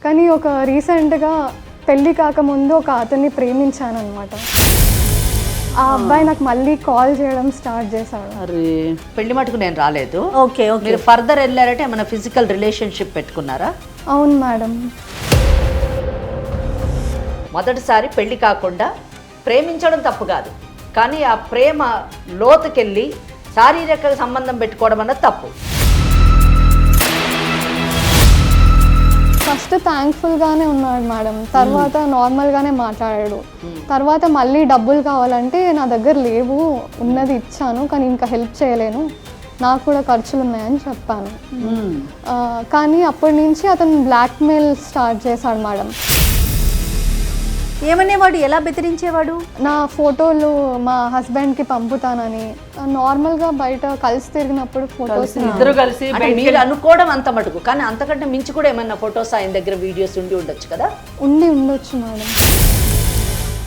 కానీ ఒక రీసెంట్గా పెళ్ళి కాకముందు ఒక అతన్ని ప్రేమించాను అనమాట. ఆ అబ్బాయి నాకు మళ్ళీ కాల్ చేయడం స్టార్ట్ చేశాడు. అరే పెళ్లి మటుకు నేను రాలేదు. Okay okay. మీరు ఫర్దర్ వెళ్ళారంటే ఏమైనా ఫిజికల్ రిలేషన్షిప్ పెట్టుకున్నారా? అవును మేడం. మొదటిసారి పెళ్లి కాకుండా ప్రేమించడం తప్పు కాదు, కానీ ఆ ప్రేమ లోతుకెళ్ళి శారీరక సంబంధం పెట్టుకోవడం అన్నది తప్పు. ఫస్ట్ థ్యాంక్ఫుల్గానే ఉన్నాడు మేడం, తర్వాత నార్మల్గానే మాట్లాడాడు. తర్వాత మళ్ళీ డబ్బులు కావాలంటే నా దగ్గర లేవు, ఉన్నది ఇచ్చాను కానీ ఇంకా హెల్ప్ చేయలేను, నాకు కూడా ఖర్చులు ఉన్నాయని చెప్పాను. కానీ అప్పటి నుంచి అతను బ్లాక్మెయిల్ స్టార్ట్ చేశాడు మేడం. ఏమనేవాడు? ఎలా బెదిరించేవాడు? నా ఫోటోలు మా హస్బెండ్కి పంపుతానని, నార్మల్గా బయట కలిసి తిరిగినప్పుడు ఫొటోస్ ఇద్దరు కలిసి అంటే మీరు అనుకోవడం అంత మటుకు, కానీ అంతకంటే మించి కూడా ఏమన్నా ఫొటోస్ ఆయన దగ్గర వీడియోస్ ఉండి ఉండొచ్చు కదా? ఉండొచ్చు మేడం.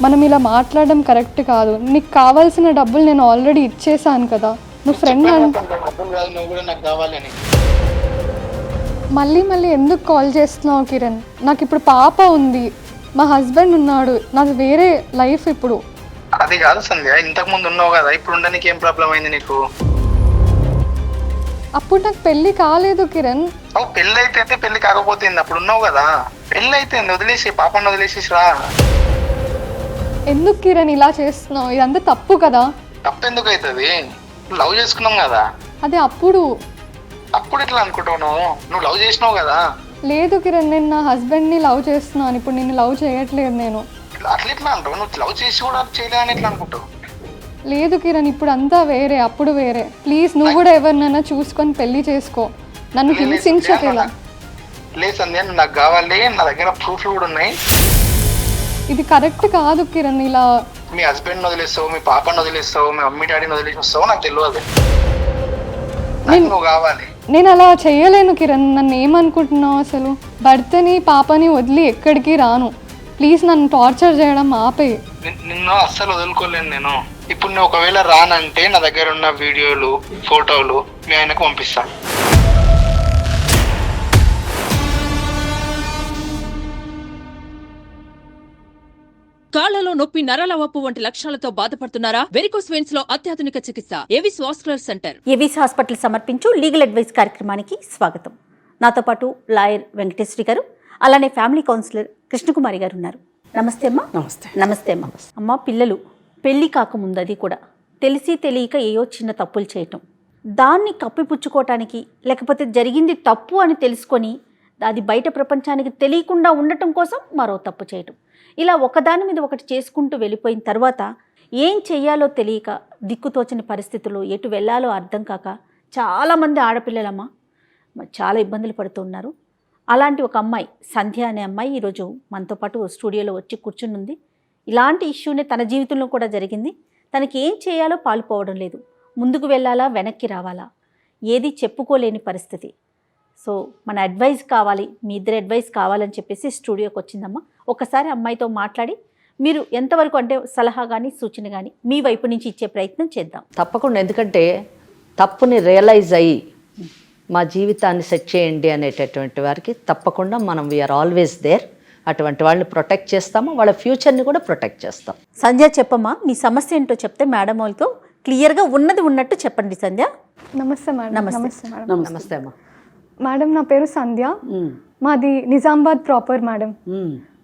మనం ఇలా మాట్లాడడం కరెక్ట్ కాదు. నీకు కావాల్సిన డబ్బులు నేను ఆల్రెడీ ఇచ్చేసాను కదా, నువ్వు ఫ్రెండ్ మళ్ళీ మళ్ళీ ఎందుకు కాల్ చేస్తున్నావు కిరణ్? నాకు ఇప్పుడు పాప ఉంది, మా హస్బెండ్ ఉన్నాడు, నాది వేరే లైఫ్ ఇప్పుడు. అది కాదు సంధ్య, ఇంతకు ముందు ఉన్నావు కదా, ఇప్పుడు ఉండడానికి ఏం ప్రాబ్లం అయింది నీకు? అప్పుడు నాకు పెళ్లి కాలేదు కిరణ్. పెళ్లి అయితే పెళ్లి కాకపోతే అప్పుడు ఉన్నావు కదా, పెళ్లి అయితే వదిలేసి పాపను వదిలేసేసి రా. ఎందుకు కిరణ్ ఇలా చేస్తున్నావు? ఇదంతా తప్పు కదా. తప్పు ఎందుకు అవుతుంది? లవ్ చేసుకున్నాం కదా. అదే అప్పుడు ఎట్లా అనుకుంటావు? నువ్వు లవ్ చేసినావు కదా. లేదు కిరణ్, నేను నా హస్బెండ్ని లవ్ చేస్తున్నాను, ఇప్పుడు నిన్ను లవ్ చేయట్లేదు నేను. అట్లా ఎట్లా అంటావు? నువ్వు లవ్ చేసి కూడా చేయలేదని ఎట్లా అనుకుంటావు? లేదు కిరణ్, ఇప్పుడు అంతా వేరే, అప్పుడు వేరే. ప్లీజ్ నువ్వు కూడా ఎవరినైనా చూసుకొని పెళ్లి చేసుకో, నన్ను హింసించట్లా. లేదు సంధ్య, నాకు కావాలి, నా దగ్గర ప్రూఫ్లు కూడా ఉన్నాయి. ఇది కరెక్ట్ కాదు కిరణ్. ఇలా మీ హస్బెండ్ వదిలేస్తావు, మీ పాపను వదిలేస్తావు, మీ మమ్మీ డాడీని వదిలేసి వస్తావు, నాకు తెలియదు. నువ్వు కావాలి. నేను అలా చెయ్యలేను కిరణ్. నన్ను ఏమనుకుంటున్నావు అసలు? భర్తని పాపని వదిలి ఎక్కడికి రాను. ప్లీజ్ నన్ను టార్చర్ చేయడం ఆపే. నిన్ను అస్సలు వదులుకోలేను నేను. ఇప్పుడు నువ్వు ఒకవేళ రానంటే నా దగ్గర ఉన్న వీడియోలు, ఫోటోలు మీ ఆయనకు పంపిస్తాను. కాళ్లలో నొప్పి, నరాల వాపు వంటి లక్షణాలతో బాధపడుతున్నారా? వెరికోస్ వెయిన్స్ లో అత్యాధునిక చికిత్స Avis vascular centre. Avis hospital సమర్పించు లీగల్ అడ్వైస్ కార్యక్రమానికి స్వాగతం. నాతో పాటు లాయర్ వెంకటేశ్వరి గారు, అలానే ఫ్యామిలీ కౌన్సిలర్ కృష్ణకుమారి గారు ఉన్నారు. నమస్తే అమ్మా. నమస్తే. నమస్తే అమ్మా. అమ్మ, పిల్లలు పెళ్లి కాకముందు అది కూడా తెలిసి తెలియక ఏయో చిన్న తప్పులు చేయటం, దాన్ని కప్పిపుచ్చుకోవటానికి, లేకపోతే జరిగింది తప్పు అని తెలుసుకొని అది బయట ప్రపంచానికి తెలియకుండా ఉండటం కోసం మరో తప్పు చేయటం, ఇలా ఒకదాని మీద ఒకటి చేసుకుంటూ వెళ్ళిపోయిన తర్వాత ఏం చెయ్యాలో తెలియక దిక్కుతోచని పరిస్థితుల్లో ఎటు వెళ్ళాలో అర్థం కాక చాలామంది ఆడపిల్లలమ్మ చాలా ఇబ్బందులు పడుతూ ఉన్నారు. అలాంటి ఒక అమ్మాయి, సంధ్య అనే అమ్మాయి, ఈరోజు మనతో పాటు స్టూడియోలో వచ్చి కూర్చుని ఉంది. ఇలాంటి ఇష్యూనే తన జీవితంలో కూడా జరిగింది. తనకి ఏం చేయాలో పాలుపోవడం లేదు, ముందుకు వెళ్ళాలా వెనక్కి రావాలా, ఏది చెప్పుకోలేని పరిస్థితి. సో మన అడ్వైస్ కావాలి, మీ ఇద్దరు అడ్వైస్ కావాలని చెప్పేసి స్టూడియోకి వచ్చిందమ్మా. ఒకసారి అమ్మాయితో మాట్లాడి మీరు ఎంతవరకు అంటే సలహా కానీ సూచన కానీ మీ వైపు నుంచి ఇచ్చే ప్రయత్నం చేద్దాం. తప్పకుండా, ఎందుకంటే తప్పుని రియలైజ్ అయ్యి మా జీవితాన్ని సెట్ చేయండి అనేటటువంటి వారికి తప్పకుండా మనం వీఆర్ ఆల్వేస్ దేర్. అటువంటి వాళ్ళని ప్రొటెక్ట్ చేస్తాము, వాళ్ళ ఫ్యూచర్ని కూడా ప్రొటెక్ట్ చేస్తాం. సంధ్య, చెప్పమ్మా మీ సమస్య ఏంటో చెప్తే మేడం వాళ్ళతో క్లియర్గా ఉన్నది ఉన్నట్టు చెప్పండి. సంధ్య. నమస్తే మేడం. నమస్తే మేడం. నమస్తే అమ్మా. మేడం, నా పేరు సంధ్య, మాది నిజామాబాద్ ప్రాపర్ మేడం.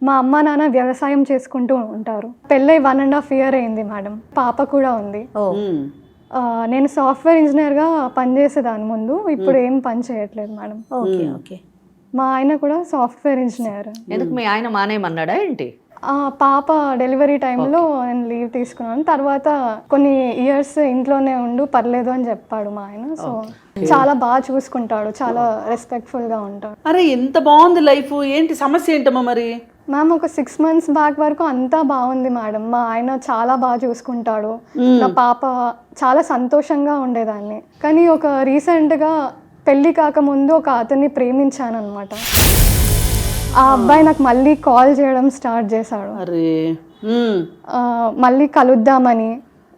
మా అమ్మ నాన్న వ్యవసాయం చేసుకుంటూ ఉంటారు. పెళ్ళై 1.5 years అయింది మేడం, పాప కూడా ఉంది. నేను సాఫ్ట్వేర్ ఇంజనీర్గా పనిచేసేదాన్ని ముందు, ఇప్పుడు ఏం పని చేయట్లేదు మేడం. Okay okay. మా ఆయన కూడా సాఫ్ట్వేర్ ఇంజనీర్. ఎందుకు మీ ఆయన మానేయమన్నాడా ఏంటి? పాప డెలివరీ టైంలో నేను లీవ్ తీసుకున్నాను. తర్వాత కొన్ని ఇయర్స్ ఇంట్లోనే ఉండు, పర్లేదు అని చెప్పాడు మా ఆయన. సో చాలా బాగా చూసుకుంటాడు, చాలా రెస్పెక్ట్ఫుల్గా ఉంటాడు. అరే ఎంత బాగుంది లైఫ్. ఏంటి సమస్య ఏంటమ్మా మరి? మ్యామ్, ఒక 6 months బ్యాక్ వరకు అంతా బాగుంది మేడం. మా ఆయన చాలా బాగా చూసుకుంటాడు, నా పాప చాలా సంతోషంగా ఉండేదాన్ని. కానీ ఒక రీసెంట్గా పెళ్ళి కాకముందు ఒక అతన్ని ప్రేమించాను అనమాట. ఆ అబ్బాయి నాకు మళ్ళీ కాల్ చేయడం స్టార్ట్ చేశాడు. అరే మళ్ళీ కలుద్దామని,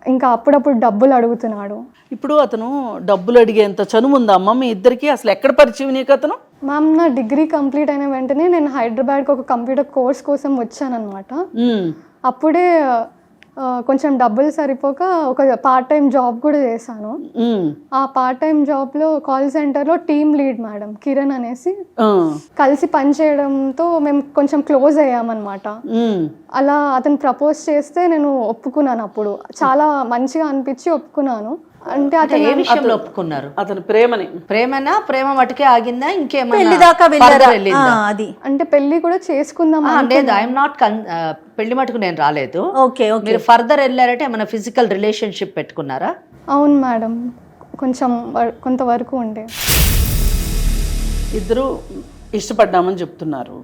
ఇంకా అప్పుడప్పుడు డబ్బులు అడుగుతున్నాడు. ఇప్పుడు అతను డబ్బులు అడిగేంత చనువు ఉందా అమ్మ మీ ఇద్దరికి? అసలు ఎక్కడ పరిచయం నీకు అతను? మ్యామ్ నా డిగ్రీ కంప్లీట్ అయిన వెంటనే నేను హైదరాబాద్కి ఒక కంప్యూటర్ కోర్స్ కోసం వచ్చానమాట. అప్పుడే కొంచెం డబ్బులు సరిపోక ఒక పార్ట్ టైం జాబ్ కూడా చేశాను. ఆ పార్ట్ టైం జాబ్లో కాల్ సెంటర్లో టీమ్ లీడ్ మేడం కిరణ్ అనేసి కలిసి పనిచేయడంతో మేము కొంచెం క్లోజ్ అయ్యామన్నమాట. అలా అతను ప్రపోజ్ చేస్తే నేను ఒప్పుకున్నాను. అప్పుడు చాలా మంచిగా అనిపించి ఒప్పుకున్నాను. అంటే అంటే ఏ విషయంలో ఒప్పుకున్నారు? అతని ప్రేమని. ప్రేమ మటుకే ఆగిందా? పెళ్లి ఇంకేమన్నా దాకా వెళ్ళారా? further వెళ్ళిందా? అది అంటే పెళ్లి కూడా చేసుకుందాం లేదు, ఐఎమ్ నాట్ పెళ్లి మటుకు నేను రాలేదు. Okay okay. మీరు ఫర్దర్ వెళ్ళారంటే ఏమైనా ఫిజికల్ రిలేషన్షిప్ పెట్టుకున్నారా? అవును మేడం, కొంచెం కొంతవరకు ఉండే. ఇద్దరు ఇష్టపడ్డామని చెప్తున్నారు.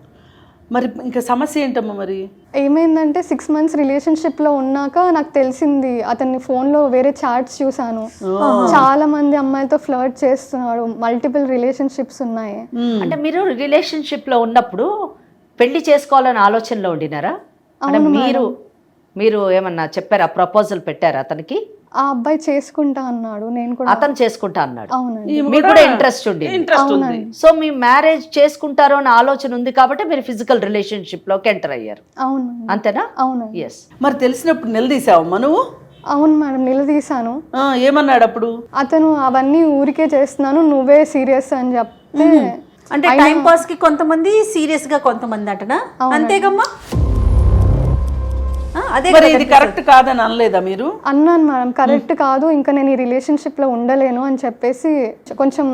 మరి ఇంకా సమస్య ఏంటమ్మా మరి? ఏమైందంటే 6 months రిలేషన్షిప్లో ఉన్నాక నాకు తెలిసింది అతన్ని ఫోన్లో వేరే చాట్స్ చూసాను. చాలా మంది అమ్మాయిలతో ఫ్లర్ట్ చేస్తున్నాడు, మల్టిపుల్ రిలేషన్షిప్స్ ఉన్నాయి. అంటే మీరు రిలేషన్షిప్ లో ఉన్నప్పుడు పెళ్లి చేసుకోవాలని ఆలోచనలో ఉండినారా? అంటే మీరు ఏమన్నా చెప్పారా? ప్రపోజల్ పెట్టారా అతనికి? ఆ అబ్బాయి చేసుకుంటా అన్నాడు, నేను కూడా. అతను చేసుకుంటా అన్నాడు, అవునండి. మీకు కూడా ఇంట్రెస్ట్ ఉంది. ఉంది. సో మీ మ్యారేజ్ చేసుకుంటారు అన్న ఆలోచన ఉంది కాబట్టి మీరు ఫిజికల్ రిలేషన్షిప్ లోకి ఎంటర్ అయ్యారు. అవును అంతేనా? అవును. ఎస్. మరి తెలిసినప్పుడు నిలదీసావమ్మా నువ్వు? అవును మేడం, నిలదీశాను. ఏమన్నాడు అప్పుడు? అతను అవన్నీ ఊరికే చేస్తున్నాను, నువ్వే సీరియస్ అని చెప్తే. అంటే టైం పాస్ కి కొంతమంది, సీరియస్ గా కొంతమంది అంటనా? అంతేగమ్మా. అదే మరి ఇది కరెక్ట్ కాదని అనలేదా మీరు? అన్నాను మేడం, కరెక్ట్ కాదు, ఇంకా నేను ఈ రిలేషన్షిప్లో ఉండలేను అని చెప్పేసి కొంచెం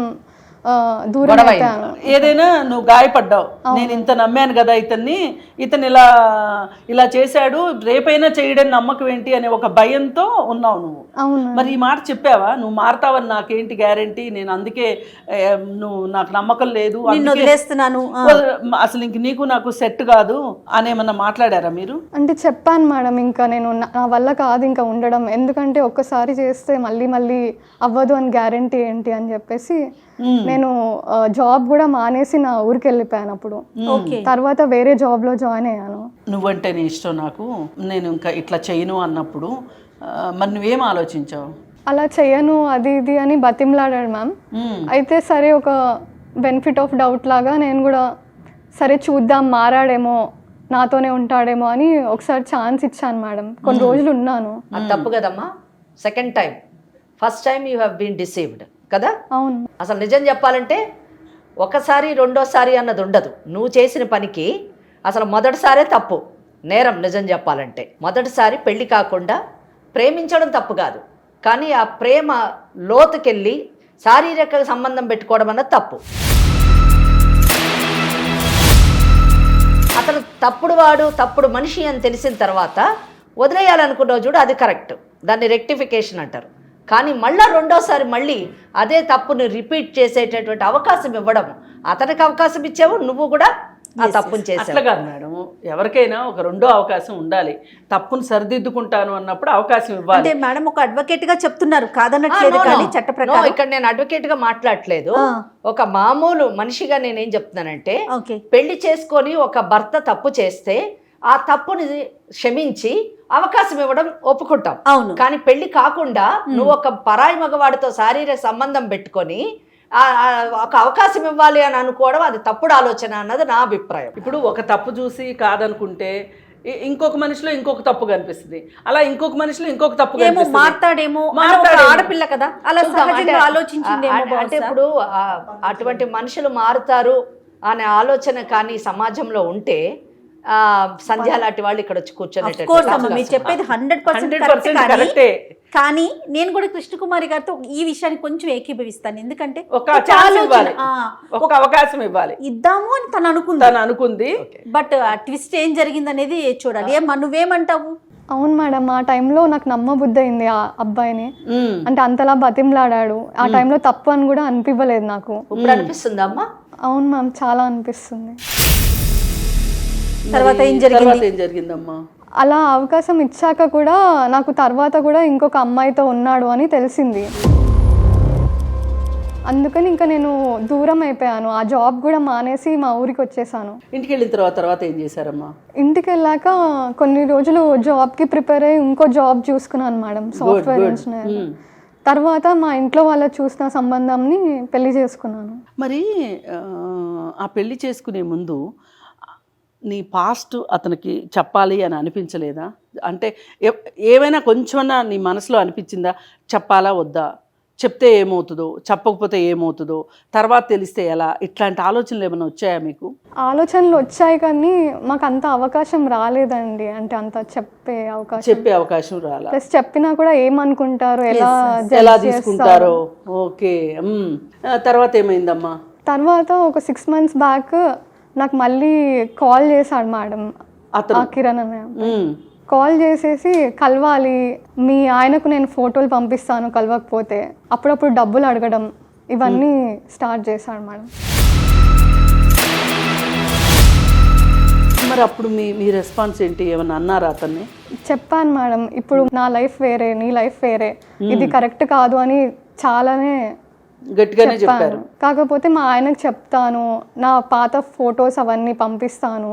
దూరం అయిపోయాను. ఏదైనా నువ్వు గాయపడ్డావు, నేను ఇంత నమ్మాను కదా ఇతన్ని, ఇతను ఇలా చేశాడు, రేపైనా చేయడని నమ్మకం ఏంటి అనే ఒక భయంతో ఉన్నావు నువ్వు. అవును. మరి ఈ మాట చెప్పావా? నువ్వు మారుతావని నాకేంటి గ్యారంటీ, నేను అందుకే నాకు నమ్మకం లేదు, వదిలేస్తున్నాను, అసలు ఇంక నీకు నాకు సెట్ కాదు అనేమన్నా మాట్లాడారా మీరు? అంటే చెప్పాను మేడం, ఇంకా నేను నా వల్ల కాదు ఇంకా ఉండడం, ఎందుకంటే ఒక్కసారి చేస్తే మళ్ళీ మళ్ళీ అవ్వదు అని గ్యారంటీ ఏంటి అని చెప్పేసి నేను జాబ్ కూడా మానేసి నా ఊరికి వెళ్ళిపోయాను. అప్పుడు తర్వాత వేరే జాబ్లో జాయిన్ అయ్యాను. నువ్వంటే నీ ఇష్టం నాకు, నేను ఇంకా ఇట్లా చేయను అన్నప్పుడు మరి నువ్వేం ఆలోచించావు? అలా చేయను అది ఇది అని బతిమలాడాడు మ్యామ్. అయితే సరే, ఒక బెనిఫిట్ ఆఫ్ డౌట్ లాగా నేను కూడా సరే చూద్దాం, మారాడేమో, నాతోనే ఉంటాడేమో అని ఒకసారి ఛాన్స్ ఇచ్చాను మేడం. కొన్ని రోజులు ఉన్నాను. అది తప్పు కదమ్మా. Second time, first time you have been deceived కదా? అవును. అసలు నిజం చెప్పాలంటే ఒకసారి రెండోసారి అన్నది ఉండదు. నువ్వు చేసిన పనికి అసలు మొదటిసారే తప్పు, నేరం. నిజం చెప్పాలంటే మొదటిసారి పెళ్లి కాకుండా ప్రేమించడం తప్పు కాదు, కానీ ఆ ప్రేమ లోతుకెళ్ళి శారీరక సంబంధం పెట్టుకోవడం అన్నది తప్పు. అతను తప్పుడు వాడు, తప్పుడు మనిషి అని తెలిసిన తర్వాత వదిలేయాలనుకున్నావు చూడు, అది కరెక్ట్, దాన్ని రెక్టిఫికేషన్ అంటారు. కానీ మళ్ళీ రెండోసారి మళ్ళీ అదే తప్పుని రిపీట్ చేసేటటువంటి అవకాశం ఇవ్వడం, అతనికి అవకాశం ఇచ్చావు, నువ్వు కూడా ఆ తప్పుని చేసావు. అట్లా కాదు మేడం, ఎవరికైనా ఒక రెండో అవకాశం ఉండాలి. తప్పును సరిదిద్దుకుంటాను అన్నప్పుడు అవకాశం ఇవ్వాలి. అంటే మేడం ఒక అడ్వకేట్ గా చెప్తున్నారు, కాదనట్లేదు, కానీ చట్ట ప్రకారం ఇక్కడ నేను అడ్వకేట్ గా మాట్లాడట్లేదు. ఒక మామూలు మనిషిగా నేనేం చెప్తున్నానంటే, పెళ్లి చేసుకొని ఒక భర్త తప్పు చేస్తే ఆ తప్పుని క్షమించి అవకాశం ఇవ్వడం ఒప్పుకుంటాం. అవును. కానీ పెళ్లి కాకుండా నువ్వు ఒక పరాయి మగవాడితో శారీరక సంబంధం పెట్టుకొని ఒక అవకాశం ఇవ్వాలి అని అనుకోవడం అది తప్పుడు ఆలోచన అన్నది నా అభిప్రాయం. ఇప్పుడు ఒక తప్పు చూసి కాదనుకుంటే ఇంకొక మనిషిలో ఇంకొక తప్పు కనిపిస్తుంది, అలా ఇంకొక మనిషిలో ఇంకొక తప్పు మాట్లాడేమో, ఆడపిల్ల కదా, అలా సహజంగా ఆలోచించిందేమో. అంటే ఇప్పుడు అటువంటి మనుషులు మారుతారు అనే ఆలోచన కానీ సమాజంలో ఉంటే సంధ్య లాంటి వాళ్ళు ఇక్కడ వచ్చి కూర్చొని మీరు చెప్పేది 100% కరెక్టే. కానీ నేను కూడా కృష్ణకుమారి గారితో ఈ విషయాన్ని కొంచెం ఏకీభవిస్తాను. ఎందుకంటే ఒక అవకాశం ఇవ్వాలి, ఇద్దాము అని తను అనుకుంది. బట్ ట్విస్ట్ ఏం జరిగింది అనేది చూడాలి. నువ్వేమంటావు? అవును మేడం, ఆ టైంలో నాకు నమ్మబుద్ధి అయింది ఆ అబ్బాయిని. అంటే అంతలా బతిమలాడాడు, ఆ టైంలో తప్పు అని కూడా అనిపించలేదు నాకు. ఇప్పుడు అనిపిస్తుంది అమ్మా? అవును మ్యామ్, చాలా అనిపిస్తుంది. తర్వాత ఏం జరిగిందమ్మా? అలా అవకాశం ఇచ్చాక కూడా నాకు తర్వాత కూడా ఇంకొక అమ్మాయితో ఉన్నాడు అని తెలిసింది. అందుకని ఇంకా నేను దూరం అయిపోయాను, ఆ జాబ్ కూడా మానేసి మా ఊరికి వచ్చేసాను. ఇంటికి వెళ్ళిన తర్వాత ఏం చేశారమ్మా? ఇంటికి వెళ్ళాక కొన్ని రోజులు జాబ్కి ప్రిపేర్ అయ్యి ఇంకో జాబ్ చూసుకున్నాను మేడం, సాఫ్ట్వేర్ ఇంజనీర్. తర్వాత మా ఇంట్లో వాళ్ళు చూసిన సంబంధంని పెళ్లి చేసుకున్నాను. మరి ఆ పెళ్లి చేసుకునే ముందు నీ పాస్ట్ అతనికి చెప్పాలి అని అనిపించలేదా? అంటే ఏమైనా కొంచెమన్నా నీ మనసులో అనిపించిందా, చెప్పాలా వద్దా, చెప్తే ఏమవుతుందో, చెప్పకపోతే ఏమవుతుందో, తర్వాత తెలిస్తే ఎలా, ఇట్లాంటి ఆలోచనలు ఏమైనా వచ్చాయా మీకు? ఆలోచనలు వచ్చాయి కానీ మాకు అంత అవకాశం రాలేదండి. అంటే అంత చెప్పే అవకాశం రాలా. ప్లస్ చెప్పినా కూడా ఏమనుకుంటారు, ఎలా ఎలా తీసుకుంటారో. ఓకే. తర్వాత ఏమైందమ్మా? తర్వాత ఒక 6 months బ్యాక్ నాకు మళ్ళీ కాల్ చేశాడు మేడం, ఆ కిరణ్ అనే కాల్ చేసేసి కలవాలి, మీ ఆయనకు నేను ఫోటోలు పంపిస్తాను కలవకపోతే, అప్పుడప్పుడు డబ్బులు అడగడం, ఇవన్నీ స్టార్ట్ చేశాడు మేడం. మరి అప్పుడు మీ రెస్పాన్స్ ఏంటి? ఏమన్నా అన్నారా అతన్ని? చెప్పాను మేడం, ఇప్పుడు నా లైఫ్ వేరే, నీ లైఫ్ వేరే, ఇది కరెక్ట్ కాదు అని చాలానే గట్టిగానే చెప్పారు. కాకపోతే మా ఆయనకు చెప్తాను, నా పాత ఫొటోస్ అవన్నీ పంపిస్తాను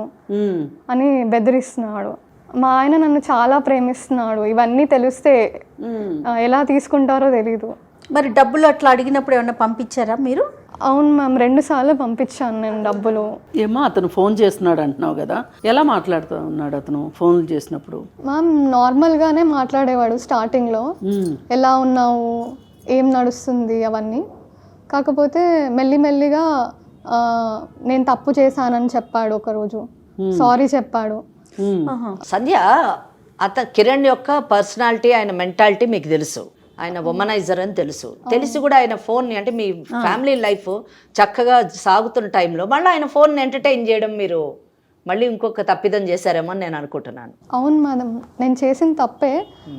అని బెదిరిస్తున్నాడు. మా ఆయన నన్ను చాలా ప్రేమిస్తున్నాడు, ఇవన్నీ తెలిస్తే ఎలా తీసుకుంటారో తెలీదు. మరి డబ్బులు అట్లా అడిగినప్పుడు ఏమన్నా పంపించారా మీరు? అవును మ్యామ్, 2 సార్లు పంపించాను నేను డబ్బులు. ఏమో అతను ఫోన్ చేస్తున్నాడు అంటున్నావు కదా, ఎలా మాట్లాడుతూ ఉన్నాడు అతను ఫోన్ చేసినప్పుడు? మ్యామ్ నార్మల్గానే మాట్లాడేవాడు స్టార్టింగ్లో, ఎలా ఉన్నావు, ఏం నడుస్తుంది అవన్నీ. కాకపోతే మెల్లిమెల్లిగా నేను తప్పు చేశానని చెప్పాడు. ఒకరోజు సారీ చెప్పాడు. సంధ్య, కిరణ్ యొక్క పర్సనాలిటీ, ఆయన మెంటాలిటీ మీకు తెలుసు, ఆయన ఉమనైజర్ అని తెలిసి కూడా ఆయన ఫోన్ని, అంటే మీ ఫ్యామిలీ లైఫ్ చక్కగా సాగుతున్న టైంలో మళ్ళీ ఆయన ఫోన్ని ఎంటర్టైన్ చేయడం మీరు మళ్ళీ ఇంకొక తప్పిదం చేశారేమో అని నేను అనుకుంటున్నాను. అవును మేడం, నేను చేసిన తప్పే,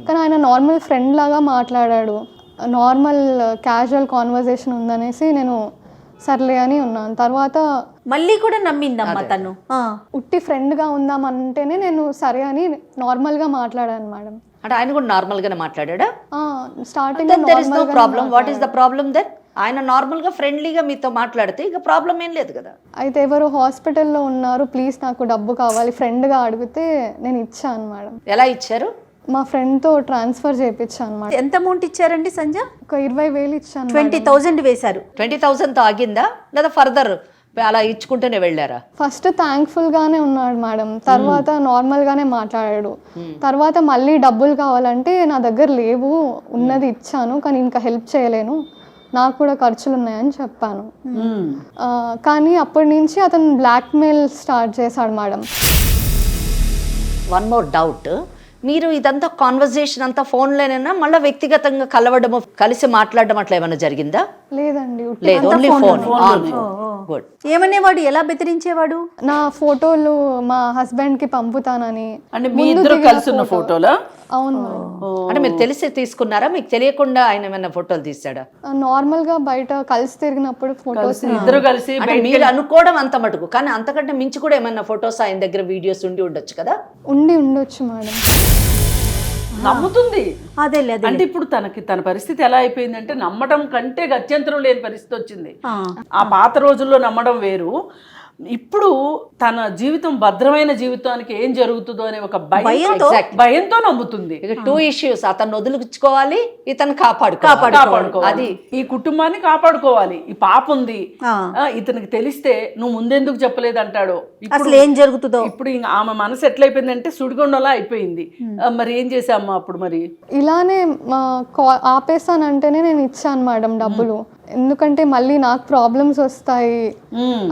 కానీ ఆయన నార్మల్ ఫ్రెండ్ లాగా మాట్లాడాడు. నార్మల్ క్యాజువల్ కాన్వర్జేషన్ ఉందనేసి నేను సర్లే అని ఉన్నాను. తర్వాత మళ్ళీ కూడా నమ్మిందమ్మా తను. ఉట్టి ఫ్రెండ్గా ఉందామంటేనే నేను సరే అని నార్మల్గా మాట్లాడాను మేడం. అంటే ఆయన కూడా నార్మల్గానే మాట్లాడా? Starting problem, what is the problem then? ఆయన నార్మల్గా ఫ్రెండ్లీగా మీతో మాట్లాడితే ఇక ప్రాబ్లం ఏం లేదు కదా. అయితే ఎవరు హాస్పిటల్లో ఉన్నారు, ప్లీజ్ నాకు డబ్బు కావాలి, ఫ్రెండ్గా అడిగితే నేను ఇచ్చాను మేడం. ఎలా ఇచ్చారు? మా ఫ్రెండ్తో ట్రాన్స్ఫర్ చేయించాను అనమాట. ఎంత అమౌంట్ ఇచ్చారండి సంజ? ఒక 20,000 ఇచ్చాను. 20,000 వేశారు. 20,000తో ఆగిందా లేదా ఫర్దర్ అలా ఇచ్చుకుంటూనే వెళ్ళారా? ఫస్ట్ థ్యాంక్ఫుల్గానే ఉన్నాడు మేడం, తర్వాత నార్మల్గానే మాట్లాడాడు. తర్వాత మళ్ళీ డబ్బులు కావాలంటే నా దగ్గర లేవు, ఉన్నది ఇచ్చాను, కానీ ఇంకా హెల్ప్ చేయలేను, నాకు కూడా ఖర్చులు ఉన్నాయని చెప్పాను. కానీ అప్పటి నుంచి అతను బ్లాక్మెయిల్ స్టార్ట్ చేశాడు మేడం. వన్ మోర్ డౌట్, మీరు ఇదంతా కాన్వర్జేషన్ అంతా ఫోన్లోనైనా మళ్ళీ వ్యక్తిగతంగా కలవడము, కలిసి మాట్లాడడం అట్లా ఏమైనా జరిగిందా? లేదండి, లేదు, ఓన్లీ ఫోన్. గుడ్. ఏమనేవాడు, ఎలా బెదిరించేవాడు? నా ఫోటోలు మా హస్బెండ్ కి పంపుతానని. అంటే మీ ఇద్దరు కలిసి ఉన్న ఫోటోలా? అవును. అంటే మీరు తెలిసి తీసుకున్నారా, మీకు తెలియకుండా ఆయన ఏమైనా ఫోటోలు తీసాడా? నార్మల్ గా బయట కలిసి తిరిగినప్పుడు ఫోటోస్. ఇద్దరు కలిసి మీరు అనుకోవడం అంత మటుకు, కానీ అంతకంటే మించి కూడా ఏమైనా ఫొటోస్ ఆయన దగ్గర, వీడియోస్ ఉండి ఉండొచ్చు కదా? ఉండొచ్చు మేడం. నమ్ముతుంది. అదే అంటే ఇప్పుడు తన పరిస్థితి ఎలా అయిపోయిందంటే, నమ్మడం కంటే గత్యంతరం లేని పరిస్థితి వచ్చింది. ఆ పాత రోజుల్లో నమ్మడం వేరు, ఇప్పుడు తన జీవితం భద్రమైన జీవితానికి ఏం జరుగుతుందో అనే ఒక భయంతో నమ్ముతుంది. ఇక 2 issues, అతను వదులుకోవాలి, ఇతను కాపాడుకోవాలి, అది ఈ కుటుంబాన్ని కాపాడుకోవాలి. ఈ పాప ఉంది, ఇతనికి తెలిస్తే నువ్వు ముందెందుకు చెప్పలేదు అంటాడో. అసలు ఏం జరుగుతుందో. ఇప్పుడు ఆమె మనసు ఎట్లయిపోయిందంటే సుడిగొండలా అయిపోయింది. మరి ఏం చేసామ్మా అప్పుడు? మరి ఇలానే ఆపేస్తానంటేనే నేను ఇచ్చాను మేడం డబ్బులు, ఎందుకంటే మళ్ళీ నాకు ప్రాబ్లమ్స్ వస్తాయి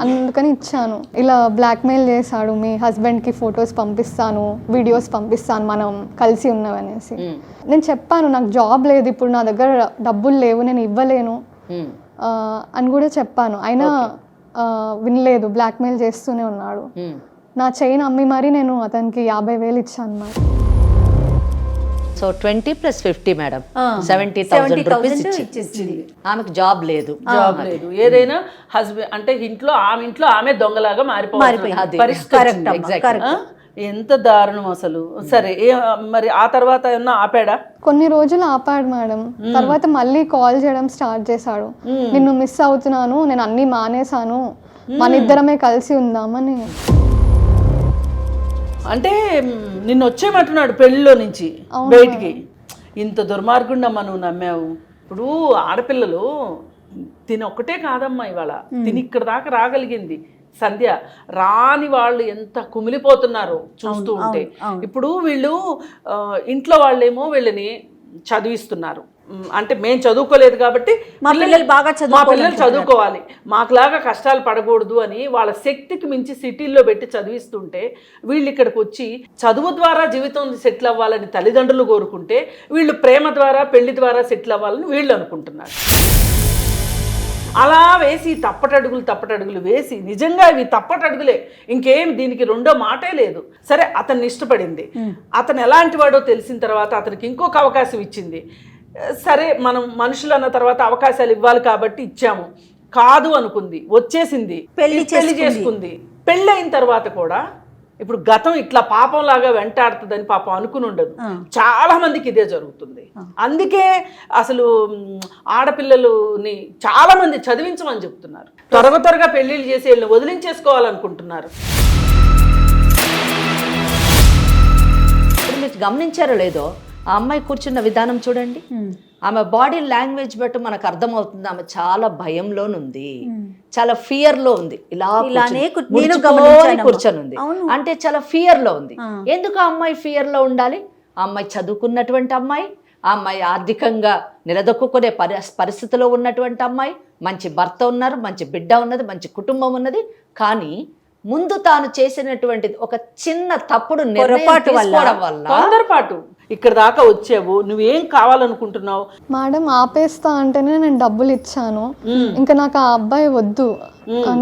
అందుకని ఇచ్చాను. ఇలా బ్లాక్మెయిల్ చేశాడు, మీ హస్బెండ్కి ఫొటోస్ పంపిస్తాను, వీడియోస్ పంపిస్తాను మనం కలిసి ఉన్నామనేసి. నేను చెప్పాను, నాకు జాబ్ లేదు ఇప్పుడు, నా దగ్గర డబ్బులు లేవు, నేను ఇవ్వలేను అని కూడా చెప్పాను. అయినా వినలేదు, బ్లాక్మెయిల్ చేస్తూనే ఉన్నాడు. నా చైన్ అమ్మి మరి నేను అతనికి 50,000 ఇచ్చాను మరి. సో 20 + 50 మేడం, 70,000 రూపీస్ ఇచ్చింది. ఆమెకు జాబ్ లేదు. ఏదైనా హస్బెండ్ అంటే ఆమె ఇంట్లో ఆమె దొంగలాగా మారిపోయింది. ఎంత దారుణం అసలు. సరే, మరి ఆ తర్వాత ఏమన్నా ఆపాడా? కొన్ని రోజులు ఆపాడు మేడం, తర్వాత మళ్ళీ కాల్ చేయడం స్టార్ట్ చేశాడు. నిన్ను మిస్ అవుతున్నాను, నేను అన్ని మానేశాను, మన ఇద్దరమే కలిసి ఉందామని. అంటే నిన్ను వచ్చేయమంటున్నాడు పెళ్లిలో నుంచి బయటికి. ఇంత దుర్మార్గుండమ్మా నువ్వు నమ్మావు. ఇప్పుడు ఆడపిల్లలు తిని ఒక్కటే కాదమ్మా ఇవాళ తిని ఇక్కడ దాకా రాగలిగింది సంధ్య. రాని వాళ్ళు ఎంత కుమిలిపోతున్నారో చూస్తూ ఉంటే. ఇప్పుడు వీళ్ళు ఇంట్లో వాళ్ళేమో వీళ్ళని చదివిస్తున్నారు, అంటే మేము చదువుకోలేదు కాబట్టి మా పిల్లలు బాగా మా పిల్లలు చదువుకోవాలి, మాకులాగా కష్టాలు పడకూడదు అని వాళ్ళ శక్తికి మించి సిటీల్లో పెట్టి చదివిస్తుంటే వీళ్ళు ఇక్కడికి వచ్చి చదువు ద్వారా జీవితం సెటిల్ అవ్వాలని తల్లిదండ్రులు కోరుకుంటే వీళ్ళు ప్రేమ ద్వారా పెళ్లి ద్వారా సెటిల్ అవ్వాలని వీళ్ళు అనుకుంటున్నారు. అలా వేసి తప్పటడుగులు వేసి నిజంగా ఇవి తప్పటడుగులే, ఇంకేం దీనికి రెండో మాటే లేదు. సరే అతన్ని ఇష్టపడింది, అతను ఎలాంటి వాడో తెలిసిన తర్వాత అతనికి ఇంకొక అవకాశం ఇచ్చింది. సరే మనం మనుషులు అన్న తర్వాత అవకాశాలు ఇవ్వాలి కాబట్టి ఇచ్చాము, కాదు అనుకుంది, వచ్చేసింది, పెళ్లి చేసుకుంది. పెళ్ళి అయిన తర్వాత కూడా ఇప్పుడు గతం ఇట్లా పాపంలాగా వెంటాడుతుందని పాపం అనుకుని ఉండదు. చాలా మందికి ఇదే జరుగుతుంది. అందుకే అసలు ఆడపిల్లలని చాలా మంది చదివించమని చెప్తున్నారు. త్వరగా పెళ్లిళ్ళు చేసి వీళ్ళని వదిలించేసుకోవాలనుకుంటున్నారు. ఇప్పుడు మీరు గమనించారో లేదో, ఆ అమ్మాయి కూర్చున్న విధానం చూడండి, ఆమె బాడీ లాంగ్వేజ్ బట్టి మనకు అర్థమవుతుంది ఆమె చాలా భయంలోనుంది, చాలా ఫియర్ లో ఉంది. ఇలా కూర్చొని ఉంది అంటే చాలా ఫియర్ లో ఉంది. ఎందుకు ఆ అమ్మాయి ఫియర్ లో ఉండాలి? ఆ అమ్మాయి చదువుకున్నటువంటి అమ్మాయి, ఆ అమ్మాయి ఆర్థికంగా నిలదొక్కునే పరిస్థితిలో ఉన్నటువంటి అమ్మాయి, మంచి భర్త ఉన్నారు, మంచి బిడ్డ ఉన్నది, మంచి కుటుంబం ఉన్నది. కానీ ముందు తాను చేసినటువంటిది ఒక చిన్న తప్పుడు తొందరపాటు ఇక్కడ దాకా వచ్చావు, నువ్వేం కావాలనుకుంటున్నావు? మేడం ఆపేస్తా అంటేనే నేను డబ్బులు ఇచ్చాను, ఇంకా నాకు ఆ అబ్బాయి వద్దు,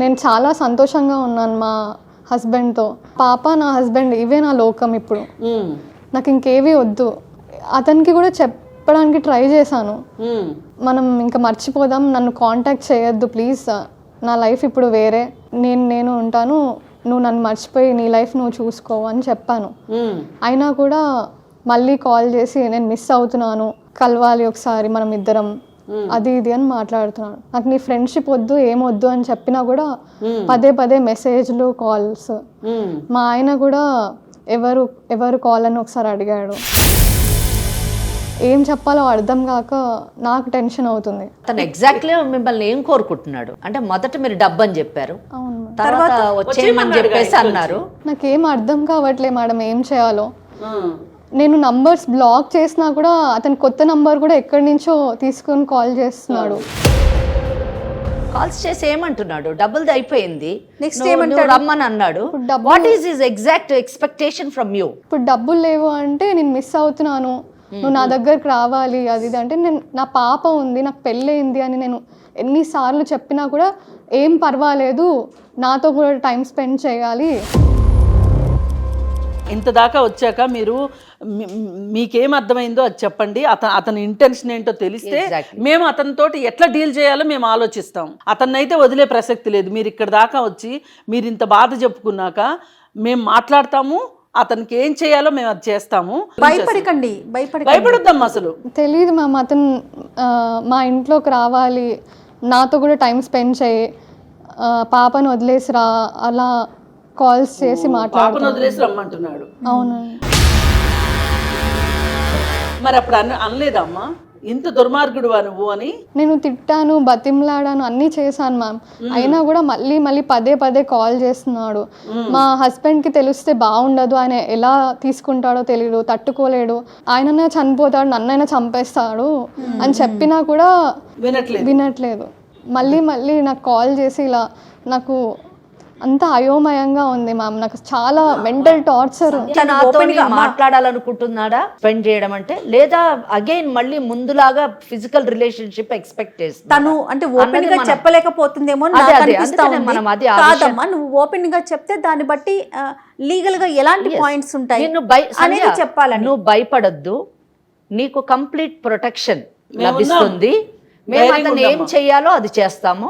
నేను చాలా సంతోషంగా ఉన్నాను మా హస్బెండ్తో, పాప నా హస్బెండ్ ఇవే నా లోకం, ఇప్పుడు నాకు ఇంకేవి వద్దు. అతనికి కూడా చెప్పడానికి ట్రై చేశాను, మనం ఇంకా మర్చిపోదాం, నన్ను కాంటాక్ట్ చేయొద్దు ప్లీజ్, నా లైఫ్ ఇప్పుడు వేరే, నేను ఉంటాను, నువ్వు నన్ను మర్చిపోయి నీ లైఫ్ నువ్వు చూసుకో అని చెప్పాను. అయినా కూడా మళ్ళీ కాల్ చేసి నేను మిస్ అవుతున్నాను, కలవాలి ఒకసారి మనం ఇద్దరం, అది ఇది అని మాట్లాడుతున్నాడు. నాకు నీ ఫ్రెండ్షిప్ వద్దు, ఏమొద్దు అని చెప్పినా కూడా పదే మెసేజ్లు, కాల్స్. మా ఆయన కూడా ఎవరు కాల్ అని ఒకసారి అడిగాడు. ఏం చెప్పాలో అర్థం కాక నాకు టెన్షన్ అవుతుంది. తను ఎగ్జాక్ట్లీ మిమ్మల్ని ఏం కోరుకుంటున్నాడు అంటే, మొదట మీరు డబ్బు అని చెప్పారు, తర్వాత వచ్చేయమని చెప్పేసి అన్నారు. నాకేం అర్థం కావట్లే మేడం, ఏం చేయాలో. నేను నంబర్స్ బ్లాక్ చేసినా కూడా అతని కొత్త నంబర్ కూడా ఎక్కడి నుంచో తీసుకొని కాల్ చేస్తున్నాడు. కాల్స్ చేసి ఏమంటున్నాడు? డబ్బులది అయిపోయింది, నెక్స్ట్ ఏమంటాడు? రమ్మని అన్నాడు. What is his exact expectation from you? ఇప్పుడు డబ్బులు లేవు అంటే నేను మిస్ అవుతున్నాను, నువ్వు నా దగ్గరకు రావాలి, అది ఇది అంటే, నేను నా పాప ఉంది, నాకు పెళ్ళయింది అని నేను ఎన్నిసార్లు చెప్పినా కూడా ఏం పర్వాలేదు, నాతో కూడా టైం స్పెండ్ చేయాలి. ఇంత దాకా వచ్చాక మీరు మీకేం అర్థమైందో అది చెప్పండి. అతని ఇంటెన్షన్ ఏంటో తెలిస్తే మేము అతనితోటి ఎట్లా డీల్ చేయాలో మేము ఆలోచిస్తాం. అతన్నైతే వదిలే ప్రసక్తి లేదు. మీరు ఇక్కడ దాకా వచ్చి మీరు ఇంత బాధ చెప్పుకున్నాక మేము మాట్లాడతాము, అతనికి ఏం చేయాలో మేము అది చేస్తాము. భయపడొద్దాం. అసలు తెలియదు మ్యామ్, అతను మా ఇంట్లోకి రావాలి, నాతో కూడా టైం స్పెండ్ చేయి, పాపను వదిలేసిరా, అలా కాల్స్ చేసి పాపను వదిలేసి రమ్మంటున్నాడు. అవును. మరి అప్పుడు అనలేదమ్మా ఇంత దుర్మార్గుడువా నువ్వు అని? నేను తిట్టాను, బతిమలాడాను, అన్నీ చేశాను మ్యామ్. అయినా కూడా మళ్ళీ పదే కాల్ చేస్తున్నాడు. మా హస్బెండ్కి తెలిస్తే బాగుండదు, ఆయన ఎలా తీసుకుంటాడో తెలియదు, తట్టుకోలేడు, ఆయననే చనిపోతాడు, నన్నైనా చంపేస్తాడు అని చెప్పినా కూడా వినట్లేదు. మళ్ళీ నాకు కాల్ చేసి ఇలా, నాకు అంత అయోమయంగా ఉంది మ్యామ్, నాకు చాలా మెంటల్ టార్చర్. మాట్లాడాలనుకుంటున్నాడా స్పెండ్ చేయడం అంటే, లేదా అగైన్ మళ్ళీ ముందులాగా ఫిజికల్ రిలేషన్షిప్ ఎక్స్పెక్ట్ చేస్తా తను అంటే ఓపెన్ గా చెప్పలేకపోతుందేమో కాదమ్మా, నువ్వు ఓపెన్ గా చెప్తే దాన్ని బట్టి లీగల్ గా ఎలాంటి పాయింట్స్ ఉంటాయి అనేది చెప్పాలని. నువ్వు భయపడద్దు, నీకు కంప్లీట్ ప్రొటెక్షన్ లభిస్తుంది, మేము అతను ఏం చెయ్యాలో అది చేస్తాము.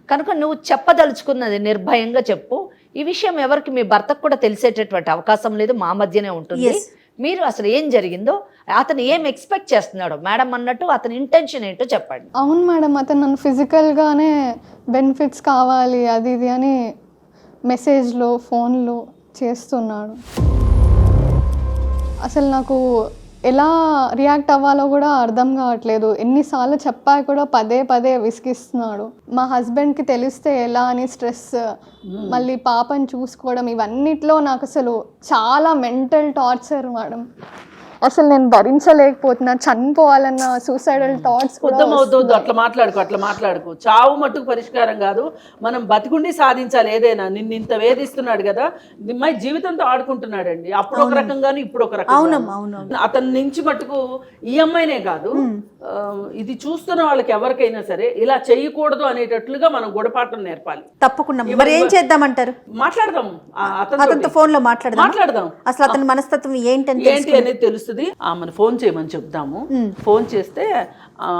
కనుక నువ్వు చెప్పదలుచుకున్నది నిర్భయంగా చెప్పు. ఈ విషయం ఎవరికి, మీ భర్తకు కూడా తెలిసేటటువంటి అవకాశం లేదు, మా మధ్యనే ఉంటుంది. మీరు అసలు ఏం జరిగిందో, అతను ఏం ఎక్స్పెక్ట్ చేస్తున్నాడో మేడం అన్నట్టు అతని ఇంటెన్షన్ ఏంటో చెప్పండి. అవును మేడం, అతను నన్ను ఫిజికల్గానే బెనిఫిట్స్ కావాలి అది ఇది అని మెసేజ్లో ఫోన్లో చేస్తున్నాడు. అసలు నాకు ఎలా రియాక్ట్ అవ్వాలో కూడా అర్థం కావట్లేదు. ఎన్నిసార్లు చెప్పా కూడా పదే పదే విసిగిస్తున్నాడు. మా హస్బెండ్కి తెలిస్తే ఎలా అని స్ట్రెస్, మళ్ళీ పాపని చూసుకోవడం, ఇవన్నిట్లో నాకు అసలు చాలా మెంటల్ టార్చర్ మేడం. అసలు నేను భరించలేకపోతున్నా, చనిపోవాలన్న సూసైడల్ థాట్స్ కూడా. అవుతుంది. అట్లా మాట్లాడుకో. చావు మట్టుకు పరిష్కారం కాదు. మనం బతికుండి సాధించాలి ఏదైనా. నిన్ను ఇంత వేధిస్తున్నాడు కదా, నిమ్మాయి జీవితంతో ఆడుకుంటున్నాడండి. అప్పుడు ఒక రకంగాను ఇప్పుడు ఒక రకంగా. అతని నుంచి మట్టుకు ఈ అమ్మాయినే కాదు, ఇది చూస్తున్న వాళ్ళకి ఎవరికైనా సరే ఇలా చేయకూడదు అనేటట్లుగా మనం గుణపాఠం నేర్పాలి. తప్పకుండా. మరి ఏం చేద్దామంటారు? మాట్లాడదాం, అతనితో ఫోన్ లో మాట్లాడదాం. అసలు అతని మనస్తత్వం ఏంటి అనేది తెలుస్తుంది. ఆమెను ఫోన్ చేయమని చెప్దాము. ఫోన్ చేస్తే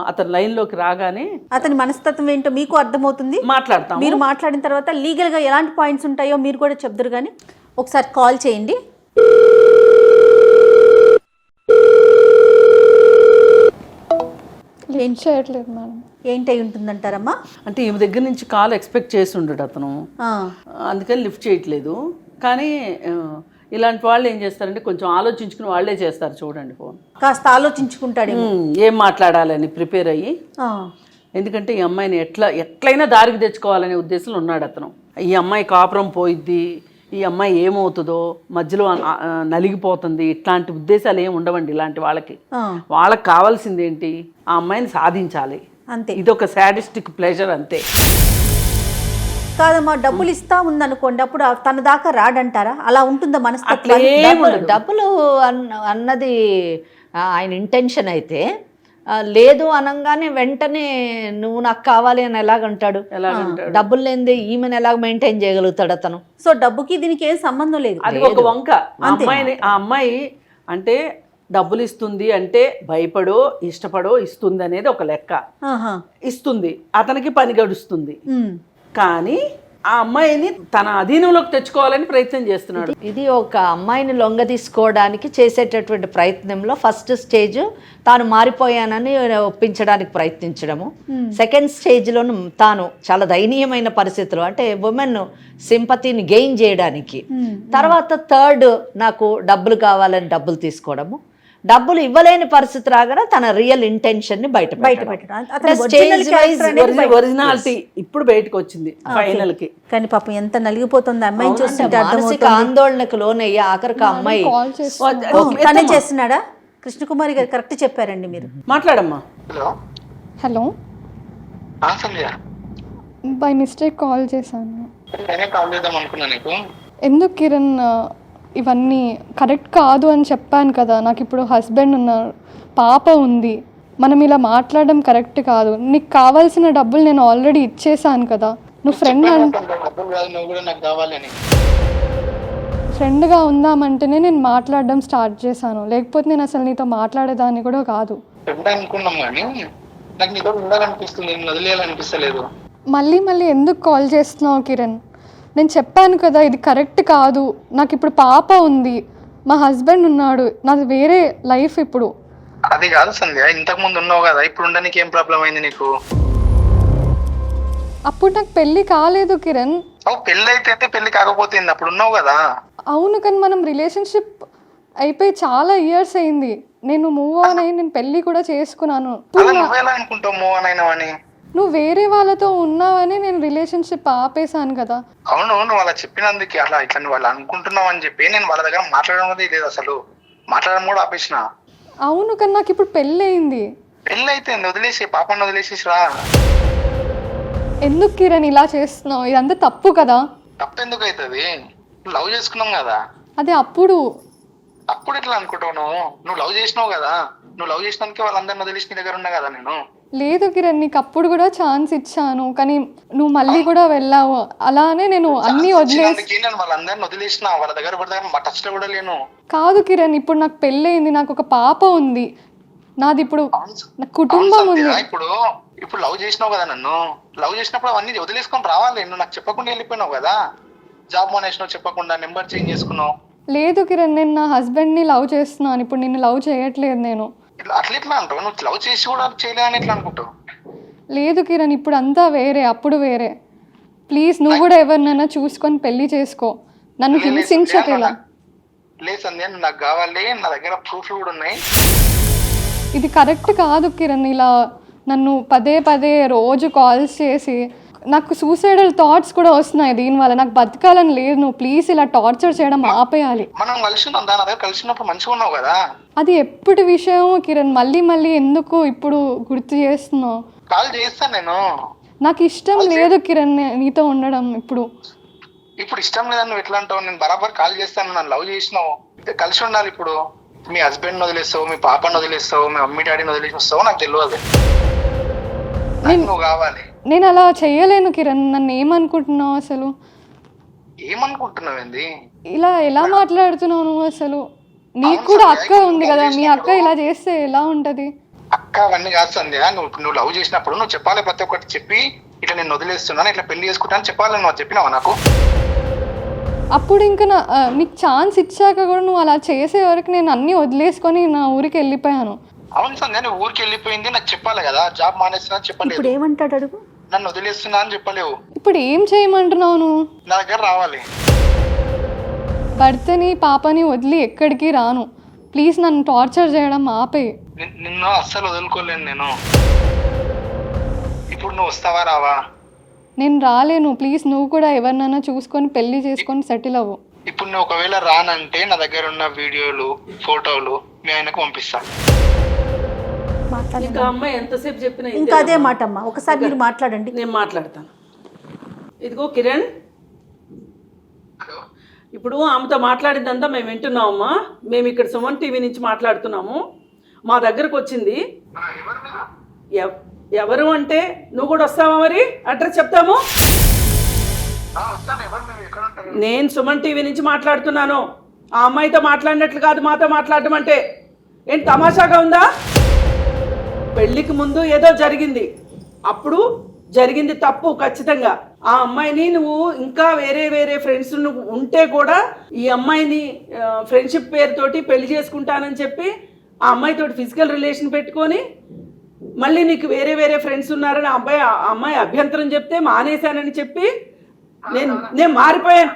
అతని లైన్ లోకి రాగానే అతని మనస్తత్వం ఏంటో మీకు అర్థమవుతుంది. మాట్లాడతాం. మీరు మాట్లాడిన తర్వాత లీగల్ గా ఎలాంటి పాయింట్స్ ఉంటాయో మీరు కూడా చెప్తారు. కానీ ఒకసారి కాల్ చేయండి. ఏం చేయట్లేదు మేడం. ఏంటై ఉంటుందంటారమ్మా? అంటే ఈమె దగ్గర నుంచి కాల్ ఎక్స్పెక్ట్ చేసి ఉండడు అతను, అందుకని లిఫ్ట్ చేయట్లేదు. కానీ ఇలాంటి వాళ్ళు ఏం చేస్తారంటే కొంచెం ఆలోచించుకుని వాళ్ళే చేస్తారు. చూడండి, ఫోన్ కాస్త ఆలోచించుకుంటాడు ఏం మాట్లాడాలని ప్రిపేర్ అయ్యి. ఎందుకంటే ఈ అమ్మాయిని ఎట్లయినా దారికి తెచ్చుకోవాలనే ఉద్దేశంలో ఉన్నాడు అతను. ఈ అమ్మాయి కాపురం పోయిద్ది, ఈ అమ్మాయి ఏమవుతుందో, మధ్యలో నలిగిపోతుంది, ఇట్లాంటి ఉద్దేశాలు ఏమి ఉండవండి ఇలాంటి వాళ్ళకి. వాళ్ళకి కావాల్సింది ఏంటి? ఆ అమ్మాయిని సాధించాలి అంతే. ఇదొక సాడిస్టిక్ ప్లెజర్ అంతే. కాదమ్మా, డబ్బులు ఇస్తా ఉందనుకోండి, అప్పుడు తన దాకా రాడంటారా? అలా ఉంటుందా మనస్తత్వం? డబ్బులు అన్నది ఆయన ఇంటెన్షన్ అయితే, లేదు అనగానే వెంటనే నువ్వు నాకు కావాలి అని ఎలాగంటాడు? డబ్బులు లేనిదే ఈమెను ఎలాగ మెయింటైన్ చేయగలుగుతాడు అతను? సో డబ్బుకి దీనికి ఏం సంబంధం లేదు. అది ఒక వంక. ఆ అమ్మాయి అంటే డబ్బులు ఇస్తుంది అంటే భయపడో ఇష్టపడో ఇస్తుంది అనేది ఒక లెక్క. ఇస్తుంది, అతనికి పని గడుస్తుంది. కానీ ఆ అమ్మాయిని తన అధీనంలోకి తెచ్చుకోవాలని ప్రయత్నం చేస్తున్నాడు. ఇది ఒక అమ్మాయిని లొంగ తీసుకోవడానికి చేసేటటువంటి ప్రయత్నంలో ఫస్ట్ స్టేజ్ తాను మారిపోయానని ఒప్పించడానికి ప్రయత్నించడము. సెకండ్ స్టేజ్లోను తాను చాలా దయనీయమైన పరిస్థితులు, అంటే ఉమెన్ సింపతిని గెయిన్ చేయడానికి. తర్వాత థర్డ్, నాకు డబ్బులు కావాలని డబ్బులు తీసుకోవడము. డబ్బులు ఇవ్వలేని పరిస్థితి రాగానే తన రియల్ ఇంటెన్షన్ ని ఒరిజినాలిటీ ఇప్పుడు బయటకు వచ్చింది ఫైనల్ కి. కానీ పాపం ఎంత నలిగిపోతుంది అమ్మాయిని చూస్తుంటే. మానసిక ఆందోళనకు లోనయ్యి ఆఖరికి అమ్మాయి తనే చేస్తున్నాడా? కృష్ణకుమారి గారు కరెక్ట్ చెప్పారండి. మీరు మాట్లాడమ్మా. హలో, బై మిస్టేక్ కాల్ చేశాను. ఎందుకు కిరణ్ ఇవన్నీ కరెక్ట్ కాదు అని చెప్పాను కదా. నాకు ఇప్పుడు హస్బెండ్ ఉన్నారు, పాప ఉంది, మనం ఇలా మాట్లాడడం కరెక్ట్ కాదు. నీకు కావాల్సిన డబ్బులు నేను ఆల్రెడీ ఇచ్చేసాను కదా. నువ్వు ఫ్రెండ్గా ఉందామంటేనే నేను మాట్లాడడం స్టార్ట్ చేశాను, లేకపోతే నేను అసలు నీతో మాట్లాడేదాన్ని కూడా కాదు. మళ్ళీ మళ్ళీ ఎందుకు కాల్ చేస్తున్నావు కిరణ్? నేను చెప్పాను కదా ఇది కరెక్ట్ కాదు. నాకు ఇప్పుడు పాప ఉంది, మా హస్బెండ్ ఉన్నాడు, నాది వేరే లైఫ్ ఇప్పుడు. అది కాదు సంధ్య, ఇంతకు ముందు ఉన్నావు కదా, ఇప్పుడు ఉండడానికి ఏం ప్రాబ్లం అయింది నీకు? అప్పుడు నాకు పెళ్లి కాలేదు కిరణ్. పెళ్లి అయితే పెళ్లి కాకపోతే అప్పుడు ఉన్నావు కదా. అవును, కానీ మనం రిలేషన్షిప్ అయిపోయి చాలా ఇయర్స్ అయింది. నేను మూవ్ ఆన్ అయ్యి నేను పెళ్లి కూడా చేసుకున్నాను. అనుకుంటావు మూవ్ ఆన్ అయినావని? నువ్వు వేరే వాళ్ళతో ఉన్నావని నేను రిలేషన్షిప్ ఆపేసాను కదా. అవును, నువ్వు అలా చెప్పినందుకు అలా ఇట్లా నువ్వు వాళ్ళు అనుకుంటున్నావు అని చెప్పి నేను వాళ్ళ దగ్గర మాట్లాడడం లేదు, అసలు మాట్లాడడం కూడా ఆపేసిన. అవును, కానీ నాకు ఇప్పుడు పెళ్ళి అయింది. పెళ్ళి అయితే వదిలేసి పాపను వదిలేసేసి రా. ఎందుకు కిరణ్ ఇలా చేస్తున్నావు? ఇదంతా తప్పు కదా. తప్పు ఎందుకు అవుతుంది? లవ్ చేసుకున్నాం కదా. అదే అప్పుడు ఎట్లా అనుకుంటావు? నువ్వు లవ్ చేసినావు కదా, నువ్వు లవ్ చేసినందుకే వాళ్ళందరిని వదిలేసి నీ దగ్గర ఉన్నా కదా నేను. లేదు కిరణ్, నీకు అప్పుడు కూడా ఛాన్స్ ఇచ్చాను, కానీ నువ్వు మళ్ళీ కూడా వెళ్ళావు. అలానే నేను అన్ని వదిలేసి వాళ్ళందరిని వదిలేసిన, వాళ్ళ దగ్గర టచ్ లో కూడా లేను. కాదు కిరణ్, ఇప్పుడు నాకు పెళ్ళయింది, నాకు ఒక పాప ఉంది, నాది ఇప్పుడు కుటుంబం ఉంది. ఇప్పుడు లవ్ చేసినావు కదా, నన్ను లవ్ చేసినప్పుడు అవన్నీ వదిలేసుకొని రావాలి. నువ్వు నాకు చెప్పకుండా వెళ్ళిపోయినావు కదా, జాబ్ మానేసినావు చెప్పకుండా, నెంబర్ చేంజ్ చేసుకున్నావు. లేదు కిరణ్, నేను నా హస్బెండ్ని లవ్ చేస్తున్నాను, ఇప్పుడు నిన్ను లవ్ చేయట్లేదు నేను. అట్లా ఎట్లా అంటావు? నువ్వు లవ్ చేసి కూడా చేయలే అని ఎట్లా అనుకుంటావు? లేదు కిరణ్, ఇప్పుడు అంతా వేరే, అప్పుడు వేరే. ప్లీజ్ నువ్వు కూడా ఎవరినైనా చూసుకొని పెళ్లి చేసుకో, నన్ను హింసించకేలా. లేదు సంధ్య, నువ్వు నాకు కావాలి, నా దగ్గర ప్రూఫ్లు కూడా ఉన్నాయి. ఇది కరెక్ట్ కాదు కిరణ్. ఇలా నన్ను పదే పదే రోజు కాల్స్ చేసి నాకు సూసైడల్ థాట్స్ కూడా వస్తున్నాయి దీనివల్ల. నాకు బతకాలని లేదు. నువ్వు ప్లీజ్ ఇలా టార్చర్ చేయడం ఆపేయాలి. మనం కలిసి ఉన్నాం, దాని దగ్గర కలిసినప్పుడు మంచిగా ఉన్నావు కదా. అది ఎప్పటి విషయం కిరణ్? మళ్ళీ మళ్ళీ ఎందుకు ఇప్పుడు గుర్తు చేస్తున్నావు? కాల్ చేస్తాను నేను. నాకు ఇష్టం లేదు కిరణ్ నీతో ఉండడం. ఇప్పుడు ఇష్టం లేదని నువ్వు ఎట్లా అంటావు? నేను బరాబర్ కాల్ చేస్తాను. నన్ను లవ్ చేసినావు, కలిసి ఉండాలి. ఇప్పుడు మీ హస్బెండ్ వదిలేస్తావు, మీ పాపను వదిలేస్తావు, మీ మమ్మీ డాడీని వదిలేస్తావు, నాకు తెలియదు. నువ్వు కావాలి. నేను అలా చెయ్యలేను కిరణ్. నన్ను ఏమనుకుంటున్నావు అసలు? ఏమనుకుంటున్నావు ఏంది? ఇలా ఎలా మాట్లాడుతున్నావు నువ్వు అసలు? నీకు కూడా అక్క ఉంది కదా, మీ అక్క ఇలా చేస్తే ఎలా ఉంటది? అక్క అవన్నీ కాదు సంధ్య. నువ్వు లవ్ చేసినప్పుడు నువ్వు చెప్పాలి, ప్రతి ఒక్కటి చెప్పి ఇట్లా నేను వదిలేస్తున్నాను, ఇట్లా పెళ్లి చేసుకుంటాను చెప్పాలని నువ్వు చెప్పినావా నాకు? అప్పుడు ఇంకా నీకు ఛాన్స్ ఇచ్చాక కూడా నువ్వు అలా చేసే వరకు నేను అన్నీ వదిలేసుకొని నా ఊరికి వెళ్ళిపోయాను. అవును సంధ్య, నువ్వు ఊరికి వెళ్ళిపోయింది నాకు చెప్పాలి కదా. జాబ్ మానేస్తున్నా చెప్పలేదు. ఇప్పుడు ఏమంటాడు అడుగు. నన్ను వదిలేస్తున్నా అని చెప్పలేవు. ఇప్పుడు ఏం చేయమంటున్నావు నువ్వు? నా దగ్గర రావాలి. భర్తని పాపని వదిలి ఎక్కడికి రాను. ప్లీజ్ నన్ను టార్చర్ చేయడం ఆపే. నిన్ను అస్సలు వదులుకోలేను నేను. ఇప్పుడు నువ్వు వస్తావా రావా? నేను రాలేను. ప్లీజ్ నువ్వు కూడా ఎవరినైనా చూసుకొని పెళ్లి చేసుకొని సెటిల్ అవ్వు. ఇప్పుడు నువ్వు ఒకవేళ రానంటే నా దగ్గర ఉన్న వీడియోలు, ఫోటోలు మీ ఆయనకు పంపిస్తా. ఇంకా అమ్మాయి ఎంతసేపు చెప్పినా ఇంకా అదే మాట అమ్మా. ఒకసారి మీరు మాట్లాడండి. నేను మాట్లాడతాను. ఇదిగో కిరణ్, ఇప్పుడు ఆమెతో మాట్లాడిందంతా మేము వింటున్నామమ్మా. మేము ఇక్కడ సుమన్ టీవీ నుంచి మాట్లాడుతున్నాము. మా దగ్గరకు వచ్చింది. ఎవరు అంటే నువ్వు కూడా వస్తావా? మరి అడ్రస్ చెప్తాము. నేను సుమన్ టీవీ నుంచి మాట్లాడుతున్నాను. ఆ అమ్మాయితో మాట్లాడినట్లు కాదు మాతో మాట్లాడడం అంటే. ఏంటి తమాషాగా ఉందా? పెళ్లికి ముందు ఏదో జరిగింది, అప్పుడు జరిగింది తప్పు ఖచ్చితంగా. ఆ అమ్మాయిని నువ్వు ఇంకా వేరే వేరే ఫ్రెండ్స్ నువ్వు ఉంటే కూడా ఈ అమ్మాయిని ఫ్రెండ్షిప్ పేరుతోటి పెళ్లి చేసుకుంటానని చెప్పి ఆ అమ్మాయితోటి ఫిజికల్ రిలేషన్ పెట్టుకొని మళ్ళీ నీకు వేరే వేరే ఫ్రెండ్స్ ఉన్నారని ఆ అమ్మాయి అభ్యంతరం చెప్తే మానేశానని చెప్పి నేను మారిపోయాను.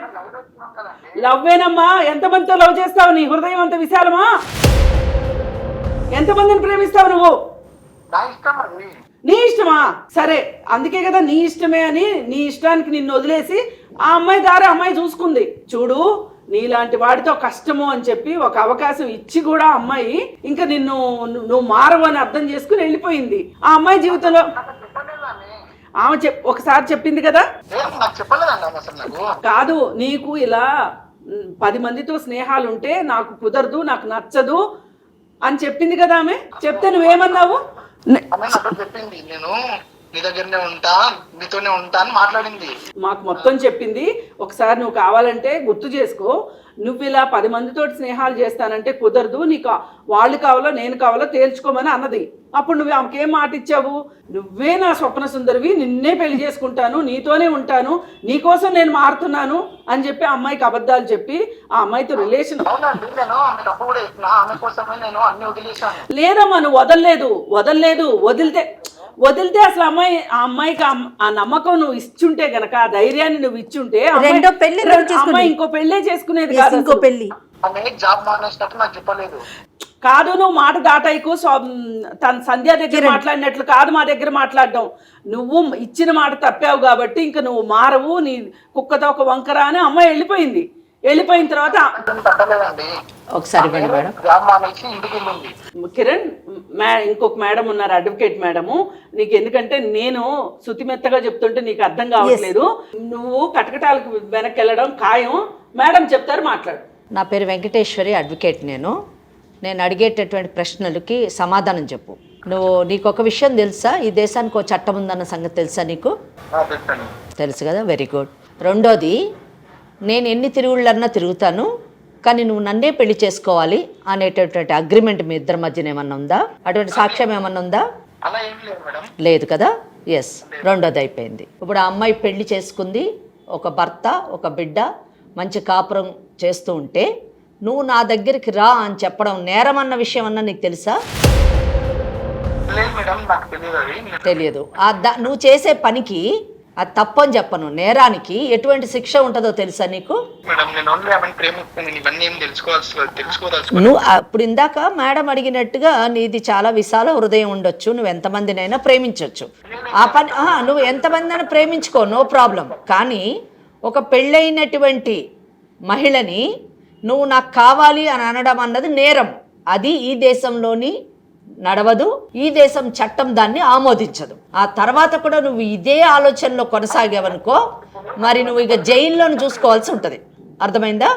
లవ్వేనమ్మా. ఎంతమందితో లవ్ చేస్తావు? నీ హృదయం అంత విశాలమా? ఎంతమందిని ప్రేమిస్తావు నువ్వు? నీ ఇష్టమా? సరే, అందుకే కదా నీ ఇష్టమే అని నీ ఇష్టానికి నిన్ను వదిలేసి ఆ అమ్మాయి దారి అమ్మాయి చూసుకుంది. చూడు, నీలాంటి వాడితో కష్టము అని చెప్పి ఒక అవకాశం ఇచ్చి కూడా అమ్మాయి ఇంకా నువ్వు మారవు అని అర్థం చేసుకుని వెళ్ళిపోయింది. ఆ అమ్మాయి జీవితంలో ఆమె ఒకసారి చెప్పింది కదా. కాదు, నీకు ఇలా 10 మందితో స్నేహాలు ఉంటే నాకు కుదరదు, నాకు నచ్చదు అని చెప్పింది కదా ఆమె. చెప్తే నువ్వేమన్నావు? చెప్పింది నేను నీ దగ్గరనే ఉంటా, నీతోనే ఉంటా అని మాట్లాడింది. మాకు మొత్తం చెప్పింది. ఒకసారి నువ్వు కావాలంటే గుర్తు చేసుకో. నువ్వు ఇలా 10 మందితో స్నేహాలు చేస్తానంటే కుదరదు, నీకు వాళ్ళు కావాలో నేను కావాలో తేల్చుకోమని అన్నది. అప్పుడు నువ్వు ఆమెకేం మాట ఇచ్చావు? నువ్వే నా స్వప్న సుందరివి, నిన్నే పెళ్లి చేసుకుంటాను, నీతోనే ఉంటాను, నీకోసం నేను మారుతున్నాను అని చెప్పి అమ్మాయికి అబద్ధాలు చెప్పి ఆ అమ్మాయితో రిలేషన్. లేదమ్మా, నువ్వు వదలలేదు. వదిలితే అసలు ఆ అమ్మాయికి ఆ నమ్మకం నువ్వు ఇచ్చుంటే గనక, ఆ ధైర్యాన్ని నువ్వు ఇచ్చుంటే అమ్మాయి ఇంకో పెళ్ళే చేసుకునేది కాదు. ఇంకో పెళ్లి కాదు. నువ్వు మాట దాటాయికు. తన సంధ్య దగ్గర మాట్లాడినట్లు కాదు మా దగ్గర మాట్లాడడం. నువ్వు ఇచ్చిన మాట తప్పావు కాబట్టి ఇంకా నువ్వు మారవు, నీ కుక్కతో ఒక వంకర అని అమ్మాయి వెళ్ళిపోయిన తర్వాత ఒకసారి కిరణ్, ఇంకొక మేడం ఉన్నారు, అడ్వకేట్ మేడము. నీకు ఎందుకంటే నేను శుతిమెత్తగా చెప్తుంటే నీకు అర్థం కావట్లేదు. నువ్వు కటకటాలకు వెనక్కి వెళ్ళడం ఖాయం. మేడం చెప్తారు, మాట్లాడు. నా పేరు వెంకటేశ్వరి, అడ్వకేట్. నేను అడిగేటటువంటి ప్రశ్నలకి సమాధానం చెప్పు. నీకు ఒక విషయం తెలుసా? ఈ దేశానికి ఒక చట్టం ఉందన్న సంగతి తెలుసా నీకు? తెలుసు కదా, వెరీ గుడ్. రెండోది, నేను ఎన్ని తిరుగుళ్ళన్నా తిరుగుతాను, కానీ నువ్వు నన్నే పెళ్లి చేసుకోవాలి అనేటటువంటి అగ్రిమెంట్ మీ ఇద్దరి మధ్యన ఏమన్నా ఉందా? అటువంటి సాక్ష్యం ఏమన్నా ఉందా? లేదు కదా. ఎస్, రెండోది అయిపోయింది. ఇప్పుడు ఆ అమ్మాయి పెళ్లి చేసుకుంది, ఒక భర్త, ఒక బిడ్డ, మంచి కాపురం చేస్తూ ఉంటే నువ్వు నా దగ్గరికి రా అని చెప్పడం నేరం అన్న విషయం అన్నా నీకు తెలుసా? తెలియదు. నువ్వు చేసే పనికి అది తప్పు అని చెప్పను. నేరానికి ఎటువంటి శిక్ష ఉంటుందో తెలుసా నీకు? మేడం నేను ఓన్లీ ఆమెను ప్రేమిస్తాను, ఇవన్నీ ఏం తెలుసుకోదలుచుకో. నువ్వు అప్పుడు ఇందాక మేడం అడిగినట్టుగా నీది చాలా విశాల హృదయం ఉండొచ్చు, నువ్వు ఎంతమందినైనా ప్రేమించవచ్చు. ఆ పని నువ్వు ఎంతమందినైనా ప్రేమించుకో, నో ప్రాబ్లం. కానీ ఒక పెళ్ళైనటువంటి మహిళని నువ్వు నాకు కావాలి అని అనడం అన్నది నేరం. అది ఈ దేశంలోని నడవదు, ఈ దేశం చట్టం దాన్ని ఆమోదించదు. ఆ తర్వాత కూడా నువ్వు ఇదే ఆలోచనలో కొనసాగావనుకో, మరి నువ్వు ఇక జైల్లోని చూసుకోవాల్సి ఉంటుంది. అర్థమైందా?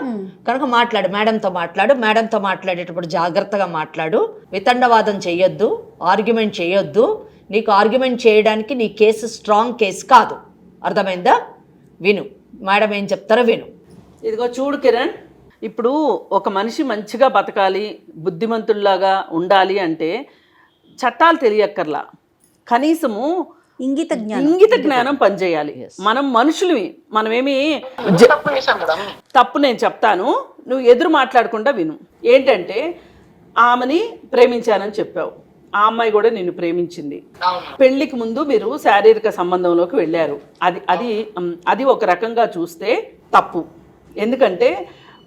కనుక మాట్లాడు, మేడంతో మాట్లాడేటప్పుడు జాగ్రత్తగా మాట్లాడు. వితండవాదం చేయొద్దు, ఆర్గ్యుమెంట్ చేయొద్దు. నీకు ఆర్గ్యుమెంట్ చేయడానికి నీ కేసు స్ట్రాంగ్ కేసు కాదు. అర్థమైందా? విను, మేడం ఏం చెప్తారో విను. ఇదిగో చూడు కిరణ్, ఇప్పుడు ఒక మనిషి మంచిగా బతకాలి, బుద్ధిమంతుల్లాగా ఉండాలి అంటే చట్టాలు తెలియక్కర్లా, కనీసము ఇంగిత జ్ఞానం పనిచేయాలి. మనం మనుషులవి, మనమేమి తప్పు చేశాను మేడం. తప్పు నేను చెప్తాను, నువ్వు ఎదురు మాట్లాడకుండా విను. ఏంటంటే ఆమెని ప్రేమించానని చెప్పావు, ఆ అమ్మాయి కూడా నిన్ను ప్రేమించింది. పెళ్లికి ముందు మీరు శారీరక సంబంధంలోకి వెళ్ళారు. అది ఒక రకంగా చూస్తే తప్పు. ఎందుకంటే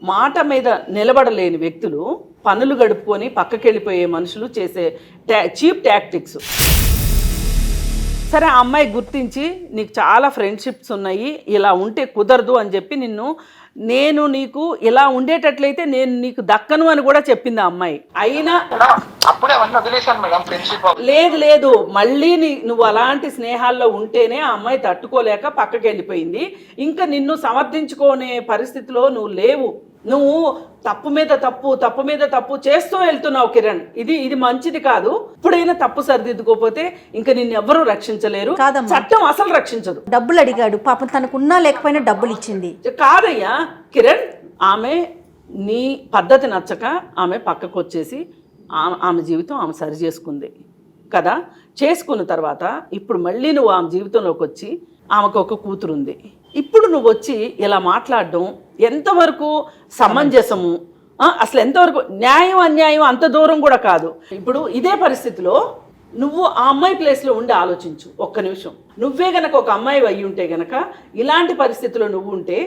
మాట మీద నిలబడలేని వ్యక్తులు, పనులు గడుపుకొని పక్కకెళ్ళిపోయే మనుషులు చేసే చీప్ టాక్టిక్స్. సరే, ఆ అమ్మాయి గుర్తించి నీకు చాలా ఫ్రెండ్షిప్స్ ఉన్నాయి, ఇలా ఉంటే కుదరదు అని చెప్పి నేను నీకు ఇలా ఉండేటట్లయితే నేను నీకు దక్కను అని కూడా చెప్పింది ఆ అమ్మాయి. అయినా అప్పుడే అవన్నీ వదిలేశాను మేడం, ఫ్రెండ్షిప్. లేదు మళ్ళీ నువ్వు అలాంటి స్నేహాల్లో ఉంటేనే ఆ అమ్మాయి తట్టుకోలేక పక్కకి వెళ్ళిపోయింది. ఇంకా నిన్ను సమర్థించుకునే పరిస్థితిలో నువ్వు లేవు. నువ్వు తప్పు మీద తప్పు చేస్తూ వెళ్తున్నావు కిరణ్. ఇది మంచిది కాదు. ఇప్పుడైనా తప్పు సరిదిద్దుకోపోతే ఇంకా నిన్ను ఎవ్వరూ రక్షించలేరు. చట్టం అసలు రక్షించదు. డబ్బులు అడిగాడు పాపం, తనకున్నా లేకపోయినా డబ్బులు ఇచ్చింది. కాదయ్యా కిరణ్, ఆమె నీ పద్ధతి నచ్చక ఆమె పక్కకు వచ్చేసి ఆమె జీవితం ఆమె సరి చేసుకుంది కదా. చేసుకున్న తర్వాత ఇప్పుడు మళ్ళీ నువ్వు ఆమె జీవితంలోకి వచ్చి ఆమెకు ఒక కూతురు ఉంది. ఇప్పుడు నువ్వు వచ్చి ఇలా మాట్లాడడం ఎంతవరకు సమంజసము? అసలు ఎంతవరకు న్యాయం అన్యాయం అంత దూరం కూడా కాదు. ఇప్పుడు ఇదే పరిస్థితిలో నువ్వు ఆ అమ్మాయి ప్లేస్లో ఉండి ఆలోచించు ఒక్క నిమిషం. నువ్వే గనక ఒక అమ్మాయి అయ్యి ఉంటే గనక ఇలాంటి పరిస్థితిలో నువ్వు ఉంటే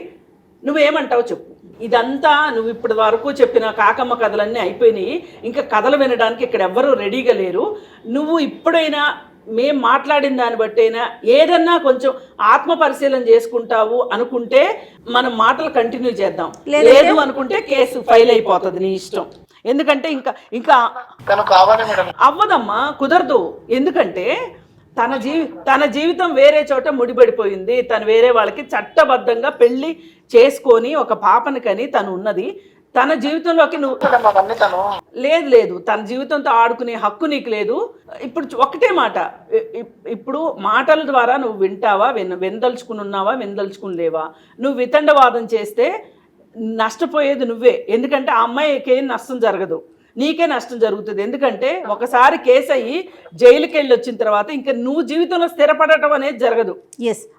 నువ్వేమంటావు చెప్పు. ఇదంతా నువ్వు ఇప్పటి వరకు చెప్పిన కాకమ్మ కథలన్నీ అయిపోయినాయి. ఇంకా కథలు వినడానికి ఇక్కడ ఎవ్వరూ రెడీగా లేరు. నువ్వు ఇప్పుడైనా మేం మాట్లాడిన దాన్ని బట్టైనా ఏదన్నా కొంచెం ఆత్మ పరిశీలన చేసుకుంటావు అనుకుంటే మనం మాటలు కంటిన్యూ చేద్దాం. లేదు అనుకుంటే కేసు ఫైల్ అయిపోతుంది, నీ ఇష్టం. ఎందుకంటే ఇంకా అవ్వదమ్మా, కుదరదు. ఎందుకంటే తన జీవితం వేరే చోట ముడిపడిపోయింది. తను వేరే వాళ్ళకి చట్టబద్ధంగా పెళ్లి చేసుకొని ఒక పాపని కని తను ఉన్నది. తన జీవితంలోకి లేదు తన జీవితంతో ఆడుకునే హక్కు నీకు లేదు. ఇప్పుడు ఒకటే మాట, ఇప్పుడు మాటల ద్వారా నువ్వు వింటావా, వినదలుచుకుని ఉన్నావా, వినదలుచుకుని లేవా. నువ్వు వితండవాదం చేస్తే నష్టపోయేది నువ్వే. ఎందుకంటే ఆ అమ్మాయికి ఏం నష్టం జరగదు, నీకే నష్టం జరుగుతుంది. ఎందుకంటే ఒకసారి కేసు అయ్యి జైలుకి వెళ్ళి వచ్చిన తర్వాత ఇంకా నువ్వు జీవితంలో స్థిరపడటం అనేది జరగదు.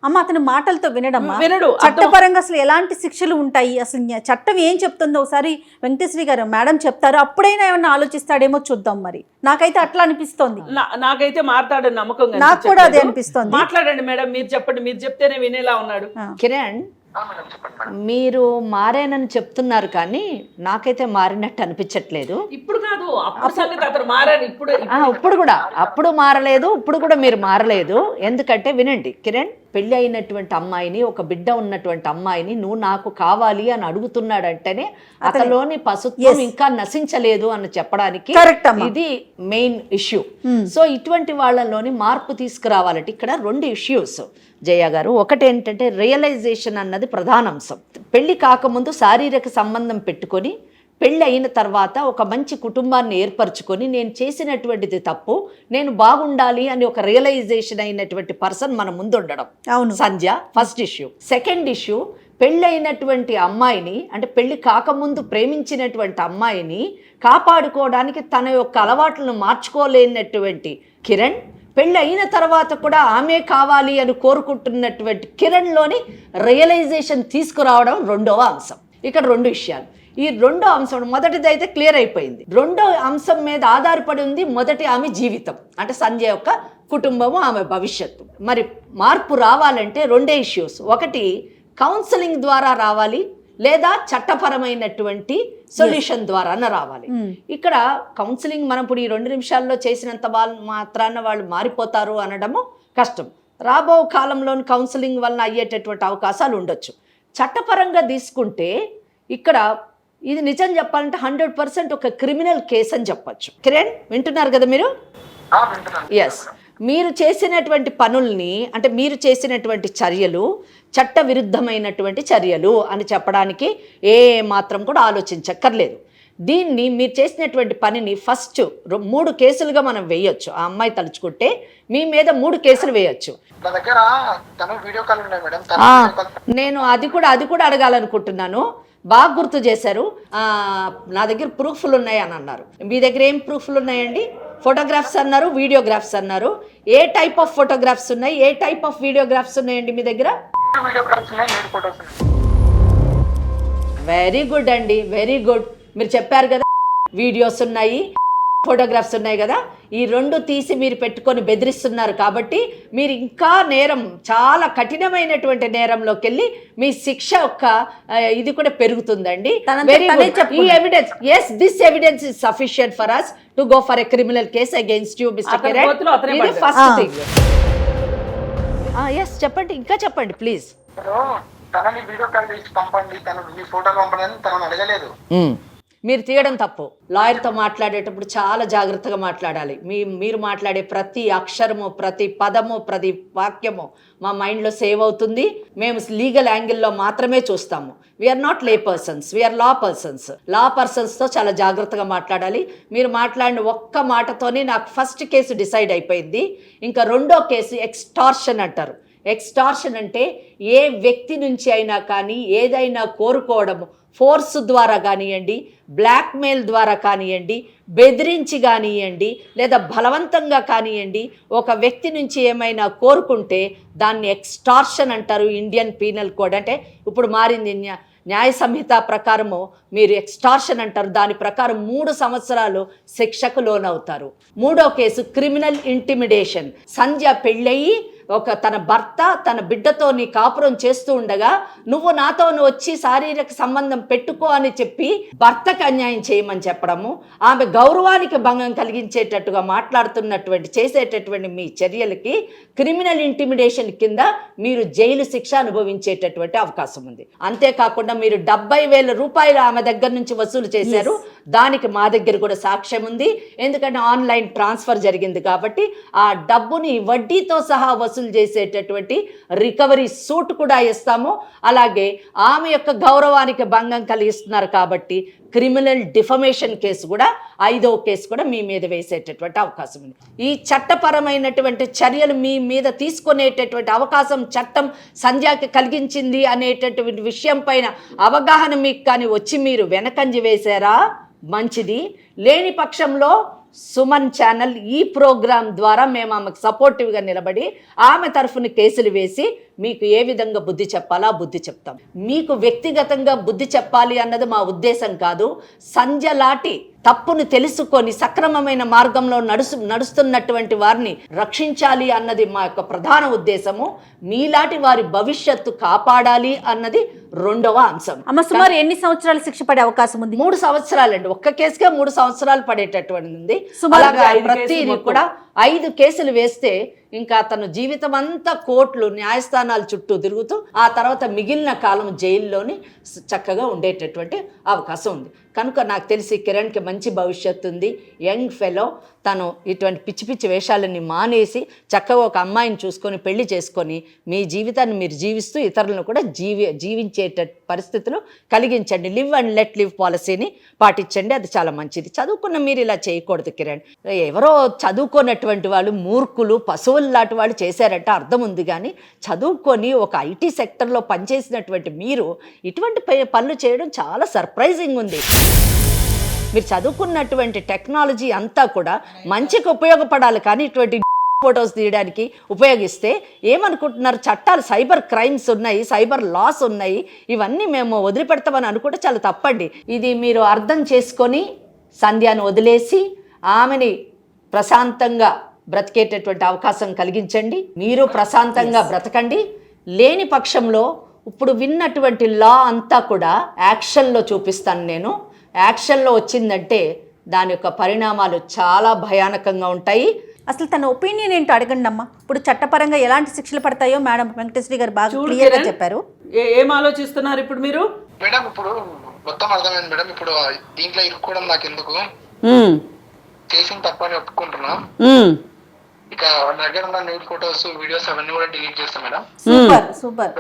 అమ్మ అతని మాటలతో వినడు. చట్టపరంగా అసలు ఎలాంటి శిక్షలు ఉంటాయి, అసలు చట్టం ఏం చెప్తుందో ఒకసారి వెంకటేశ్వరి గారు మేడం చెప్తారు, అప్పుడైనా ఏమన్నా ఆలోచిస్తాడేమో చూద్దాం. మరి నాకైతే అట్లా అనిపిస్తోంది. నాకైతే మాట్లాడని నమ్మకం, నాకు కూడా అదే అనిపిస్తోంది. మాట్లాడండి మేడం, మీరు చెప్పండి, మీరు చెప్తేనే వినేలా ఉన్నాడు. కిరణ్, మీరు మారేనని చెప్తున్నారు కానీ నాకైతే మారినట్టు అనిపించట్లేదు. ఇప్పుడు కాదు, అప్పుడు మారారు. ఇప్పుడు కూడా అప్పుడు మారలేదు, ఇప్పుడు కూడా మీరు మారలేదు. ఎందుకంటే వినండి కిరణ్, పెళ్ళి అయినటువంటి అమ్మాయిని, ఒక బిడ్డ ఉన్నటువంటి అమ్మాయిని నువ్వు నాకు కావాలి అని అడుగుతున్నాడంటేనే అతనిలోని పశుత్వం ఇంకా నశించలేదు అని చెప్పడానికి ఇది మెయిన్ ఇష్యూ. సో ఇటువంటి వాళ్ళలోని మార్పు తీసుకురావాలంటే ఇక్కడ 2 ఇష్యూస్ జయ గారు. ఒకటి ఏంటంటే రియలైజేషన్ అన్నది ప్రధాన అంశం. పెళ్లి కాకముందు శారీరక సంబంధం పెట్టుకొని పెళ్ళి అయిన తర్వాత ఒక మంచి కుటుంబాన్ని ఏర్పరచుకొని నేను చేసినటువంటిది తప్పు, నేను బాగుండాలి అని ఒక రియలైజేషన్ అయినటువంటి పర్సన్ మన ముందు ఉండడం. సంధ్య ఫస్ట్ ఇష్యూ. సెకండ్ ఇష్యూ, పెళ్ళైనటువంటి అమ్మాయిని, అంటే పెళ్లి కాకముందు ప్రేమించినటువంటి అమ్మాయిని కాపాడుకోవడానికి తన యొక్క అలవాట్లను మార్చుకోలేనటువంటి కిరణ్, పెళ్ళి అయిన తర్వాత కూడా ఆమె కావాలి అని కోరుకుంటున్నటువంటి కిరణ్లోని రియలైజేషన్ తీసుకురావడం రెండవ అంశం. ఇక్కడ 2 విషయాలు. ఈ రెండో అంశం, మొదటిది అయితే క్లియర్ అయిపోయింది, రెండో అంశం మీద ఆధారపడి ఉంది మొదటి ఆమె జీవితం, అంటే సంజయ్ యొక్క కుటుంబము, ఆమె భవిష్యత్తు. మరి మార్పు రావాలంటే రెండే ఇష్యూస్, ఒకటి కౌన్సిలింగ్ ద్వారా రావాలి, లేదా చట్టపరమైనటువంటి సొల్యూషన్ ద్వారా రావాలి. ఇక్కడ కౌన్సిలింగ్ మనం ఇప్పుడు ఈ 2 నిమిషాల్లో చేసినంత మాత్రాన వాళ్ళు మారిపోతారు అనడము కష్టం. రాబో కాలంలోని కౌన్సిలింగ్ వలన అయ్యేటటువంటి అవకాశాలు ఉండొచ్చు. చట్టపరంగా తీసుకుంటే ఇక్కడ ఇది నిజం చెప్పాలంటే 100% ఒక క్రిమినల్ కేసు అని చెప్పచ్చు. కిరణ్ వింటున్నారు కదా మీరు? ఎస్, మీరు చేసినటువంటి పనుల్ని, అంటే మీరు చేసినటువంటి చర్యలు చట్ట విరుద్ధమైనటువంటి చర్యలు అని చెప్పడానికి ఏ మాత్రం కూడా ఆలోచించక్కర్లేదు. దీన్ని మీరు చేసినటువంటి పనిని ఫస్ట్ 3 కేసులుగా మనం వేయొచ్చు. ఆ అమ్మాయి తలుచుకుంటే మీ మీద 3 కేసులు వేయొచ్చు. నేను అది కూడా అడగాలనుకుంటున్నాను. బాగా గుర్తు చేశారు. నా దగ్గర ప్రూఫ్లు ఉన్నాయి అని అన్నారు. మీ దగ్గర ఏం ప్రూఫ్లు ఉన్నాయండి? ఫోటోగ్రాఫ్స్ అన్నారు, వీడియోగ్రాఫ్స్ అన్నారు. ఏ టైప్ ఆఫ్ ఫోటోగ్రాఫ్స్ ఉన్నాయి, ఏ టైప్ ఆఫ్ వీడియోగ్రాఫ్స్ ఉన్నాయండి మీ దగ్గర? వెరీ గుడ్ అండి, వెరీ గుడ్. మీరు చెప్పారు కదా వీడియోస్ ఉన్నాయి, ఫోటోగ్రాఫ్స్ ఉన్నాయి కదా, ఈ 2 తీసి మీరు పెట్టుకొని బెదిరిస్తున్నారు కాబట్టి మీరు ఇంకా నేరం, చాలా కఠినమైనటువంటి నేరంలోకి వెళ్ళి మీ శిక్ష యొక్క ఇది కూడా పెరుగుతుందండి. Very good. ఈ evidence, yes, this evidence is sufficient for us to go for a criminal case against you, Mr. Kiran. ఇది ఫస్ట్ థింగ్. ఎస్, చెప్పండి, ఇంకా చెప్పండి ప్లీజ్. తనని వీడియో కాల్ చేసి పంపండి, తను మీ ఫోటోలు పంపండి తనని అడగలేదు. మీరు తీయడం తప్పు. లాయర్తో మాట్లాడేటప్పుడు చాలా జాగ్రత్తగా మాట్లాడాలి. మీరు మాట్లాడే ప్రతి అక్షరము, ప్రతి పదము, ప్రతి వాక్యము మా మైండ్లో సేవ్ అవుతుంది. మేము లీగల్ యాంగిల్లో మాత్రమే చూస్తాము. వీఆర్ నాట్ లే పర్సన్స్, వీఆర్ లా పర్సన్స్. లా పర్సన్స్తో చాలా జాగ్రత్తగా మాట్లాడాలి. మీరు మాట్లాడిన ఒక్క మాటతోనే నాకు ఫస్ట్ కేసు డిసైడ్ అయిపోయింది. ఇంకా రెండో కేసు ఎక్స్టార్షన్ అంటారు. ఎక్స్టార్షన్ అంటే ఏ వ్యక్తి నుంచి అయినా కానీ ఏదైనా కోరుకోవడము, ఫోర్స్ ద్వారా కానివ్వండి, బ్లాక్మెయిల్ ద్వారా కానివ్వండి, బెదిరించి కానివ్వండి, లేదా బలవంతంగా కానివ్వండి, ఒక వ్యక్తి నుంచి ఏమైనా కోరుకుంటే దాన్ని ఎక్స్టార్షన్ అంటారు. ఇండియన్ పీనల్ కోడ్ అంటే ఇప్పుడు మారింది, న్యాయ సంహిత ప్రకారము మీరు ఎక్స్టార్షన్ అంటారు. దాని ప్రకారం 3 సంవత్సరాలు శిక్షకు లోనవుతారు. మూడో కేసు క్రిమినల్ ఇంటిమిడేషన్. సంధ్య పెళ్ళయి తన భర్త తన బిడ్డతో నీ కాపురం చేస్తూ ఉండగా నువ్వు నాతో వచ్చి శారీరక సంబంధం పెట్టుకో అని చెప్పి భర్తకు అన్యాయం చేయమని చెప్పడము, ఆమె గౌరవానికి భంగం కలిగించేటట్టుగా మాట్లాడుతున్నటువంటి చేసేటటువంటి మీ చర్యలకి క్రిమినల్ ఇంటిమిడేషన్ కింద మీరు జైలు శిక్ష అనుభవించేటటువంటి అవకాశం ఉంది. అంతేకాకుండా మీరు 70,000 రూపాయలు ఆమె దగ్గర నుంచి వసూలు చేశారు. దానికి మా దగ్గర కూడా సాక్ష్యం ఉంది. ఎందుకంటే ఆన్లైన్ ట్రాన్స్ఫర్ జరిగింది కాబట్టి ఆ డబ్బుని వడ్డీతో సహా వసూలు చేసేటటువంటి రికవరీ సూట్ కూడా ఇస్తాము. అలాగే ఆమె యొక్క గౌరవానికి భంగం కలిగిస్తున్నారు కాబట్టి క్రిమినల్ డిఫమేషన్ కేసు కూడా, 5వ కేసు కూడా మీ మీద వేసేటటువంటి అవకాశం ఉంది. ఈ చట్టపరమైనటువంటి చర్యలు మీ మీద తీసుకునేటటువంటి అవకాశం చట్టం సంధ్యకి కలిగించింది అనేటటువంటి విషయం పైన అవగాహన మీకు కానీ వచ్చి మీరు వెనకంజి వేశారా మంచిది. లేని పక్షంలో సుమన్ ఛానల్ ఈ ప్రోగ్రాం ద్వారా మేము ఆమెకు సపోర్టివ్గా నిలబడి ఆమె తరఫున కేసులు వేసి మీకు ఏ విధంగా బుద్ధి చెప్పాలో బుద్ధి చెప్తాం. మీకు వ్యక్తిగతంగా బుద్ధి చెప్పాలి అన్నది మా ఉద్దేశం కాదు. సంధ్య లాంటి తప్పును తెలుసుకొని సక్రమమైన మార్గంలో నడుస్తున్నటువంటి వారిని రక్షించాలి అన్నది మా యొక్క ప్రధాన ఉద్దేశము. మీలాంటి వారి భవిష్యత్తు కాపాడాలి అన్నది రెండవ అంశం. అమ్మ, సుమారు ఎన్ని సంవత్సరాలు శిక్ష పడే అవకాశం ఉంది? 3 సంవత్సరాలండి. ఒక్క కేసుకే 3 సంవత్సరాలు పడేటటువంటి ఉంది. ప్రతి కూడా 5 కేసులు వేస్తే ఇంకా అతను జీవితం అంతా కోర్టులు, న్యాయస్థానాల చుట్టూ తిరుగుతూ ఆ తర్వాత మిగిలిన కాలం జైల్లోని చక్కగా ఉండేటటువంటి అవకాశం ఉంది. కనుక నాకు తెలిసి కిరణ్కి మంచి భవిష్యత్తు ఉంది. యంగ్ ఫెలో, తను ఇటువంటి పిచ్చి పిచ్చి వేషాలన్నీ మానేసి చక్కగా ఒక అమ్మాయిని చూసుకొని పెళ్లి చేసుకొని మీ జీవితాన్ని మీరు జీవిస్తూ ఇతరులను కూడా జీవించేట పరిస్థితులు కలిగించండి. లివ్ అండ్ లెట్ లివ్ పాలసీని పాటించండి. అది చాలా మంచిది. చదువుకున్న మీరు ఇలా చేయకూడదు కిరణ్. ఎవరో చదువుకోనటువంటి వాళ్ళు, మూర్ఖులు, పశువులు లాంటి వాళ్ళు చేశారంటే అర్థం ఉంది. కానీ చదువుకొని ఒక ఐటీ సెక్టర్లో పనిచేసినటువంటి మీరు ఇటువంటి పనులు చేయడం చాలా సర్ప్రైజింగ్ ఉంది. మీరు చదువుకున్నటువంటి టెక్నాలజీ అంతా కూడా మంచికి ఉపయోగపడాలి, కానీ ఇటువంటి ఫొటోస్ తీయడానికి ఉపయోగిస్తే ఏమనుకుంటున్నారు, చట్టాలు సైబర్ క్రైమ్స్ ఉన్నాయి, సైబర్ లాస్ ఉన్నాయి, ఇవన్నీ మేము వదిలిపెడతామని అనుకుంటే చాలా తప్పండి. ఇది మీరు అర్థం చేసుకొని సంధ్యను వదిలేసి ఆమెని ప్రశాంతంగా బ్రతికేటటువంటి అవకాశం కలిగించండి. మీరు ప్రశాంతంగా బ్రతకండి. లేని పక్షంలో ఇప్పుడు విన్నటువంటి లా అంతా కూడా యాక్షన్లో చూపిస్తాను నేను. యాక్షన్లో వచ్చిందంటే దాని యొక్క పరిణామాలు చాలా భయానకంగా ఉంటాయి. అసలు తన ఒపీనియన్ ఏంటో అడగండి అమ్మా. ఇప్పుడు చట్టపరంగా ఎలాంటి శిక్షలు పడతాయో మేడం వెంకటేశ్వరి గారు బాగా క్లియర్గా చెప్పారు. ఏం ఆలోచిస్తున్నారు ఇప్పుడు మీరు? మేడం ఇప్పుడు మొత్తం అర్థమైంది మేడం. ఇప్పుడు దీంట్లో ఇరుక్కోవడం నాకు ఎందుకు, చేసిన తప్పని ఒప్పుకుంటున్నా. ఇక వాళ్ళ దగ్గర ఉన్న న్యూడ్ ఫొటోస్, వీడియోస్ అవన్నీ కూడా డిలీట్ చేస్తాం మేడం. Super super.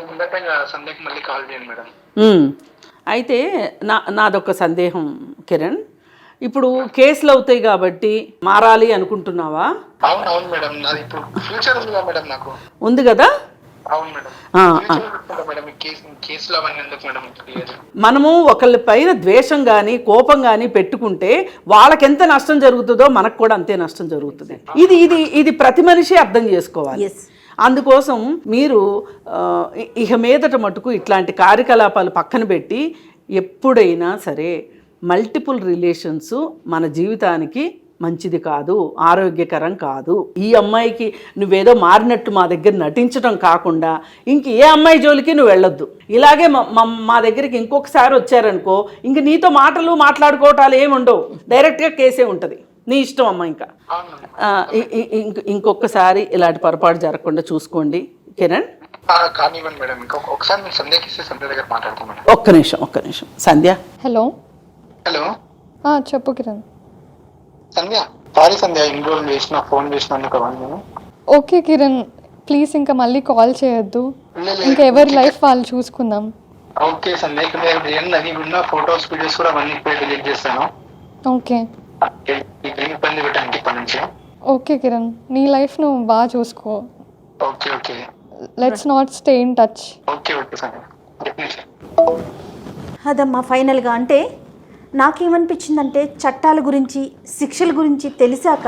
సందేహం మళ్ళీ కాల్ చేయండి మేడం. అయితే నాదొక సందేహం కిరణ్, ఇప్పుడు కేసులు అవుతాయి కాబట్టి మారాలి అనుకుంటున్నావా? అవును అవును మేడం, నాది ఇప్పుడు ఫ్యూచర్ ఉంది మేడం, నాకు ఉంది కదా. అవును మేడం, మేడం కేసులో అవన్నీ ఎందుకు మేడం? మనము ఒకళ్ళ పైన ద్వేషం కానీ కోపం కానీ పెట్టుకుంటే వాళ్ళకి ఎంత నష్టం జరుగుతుందో మనకు కూడా అంతే నష్టం జరుగుతుంది. ఇది ఇది ఇది ప్రతి మనిషి అర్థం చేసుకోవాలి. అందుకోసం మీరు ఇక మీదట మటుకు ఇట్లాంటి కార్యకలాపాలు పక్కన పెట్టి ఎప్పుడైనా సరే మల్టిపుల్ రిలేషన్స్ మన జీవితానికి మంచిది కాదు, ఆరోగ్యకరం కాదు. ఈ అమ్మాయికి నువ్వేదో మారినట్టు మా దగ్గర నటించడం కాకుండా ఇంక ఏ అమ్మాయి జోలికి నువ్వు వెళ్ళొద్దు. ఇలాగే మా దగ్గరికి ఇంకొకసారి వచ్చారనుకో, ఇంక నీతో మాట్లాడుకోవటాలు ఏమి ఉండవు, డైరెక్ట్గా కేసే ఉంటుంది. నీ ఇష్టం అమ్మ. ఇంకా ఇంకొకసారి ఇలాంటి పొరపాటు జరగకుండా చూసుకోండి కిరణ్. కానివ్వండి మేడం, ఒకసారి మీరు సంధ్యకిస్తే సంధ్య దగ్గర మాట్లాడుకోండి. ఒక్క నిమిషం. సంధ్య. హలో. చెప్పు కిరణ్. సంధ్య, సారీ సంధ్య, ఇన్రోల్ చేసిన ఫోన్ చేసినందుకు అవన్నీ. ఓకే కిరణ్, ప్లీజ్ ఇంకా మళ్ళీ కాల్ చేయొద్దు. ఇంకా ఎవరి లైఫ్ వాళ్ళు చూసుకుందాం. ఓకే సంధ్య, ఉన్న ఫొటోస్ వీడియోస్ కూడా అవన్నీ డిలీట్ చేస్తాను. ఓకే ఇబ్బంది పెట్టడానికి ఇప్పటి నుంచి. ఓకే కిరణ్, నీ లైఫ్ నువ్వు బాగా చూసుకో. Okay okay, let's not stay in touch. Okay okay Sandhya. అదమ్మా ఫైనల్గా. అంటే నాకేమనిపించిందంటే చట్టాల గురించి, శిక్షల గురించి తెలిసాక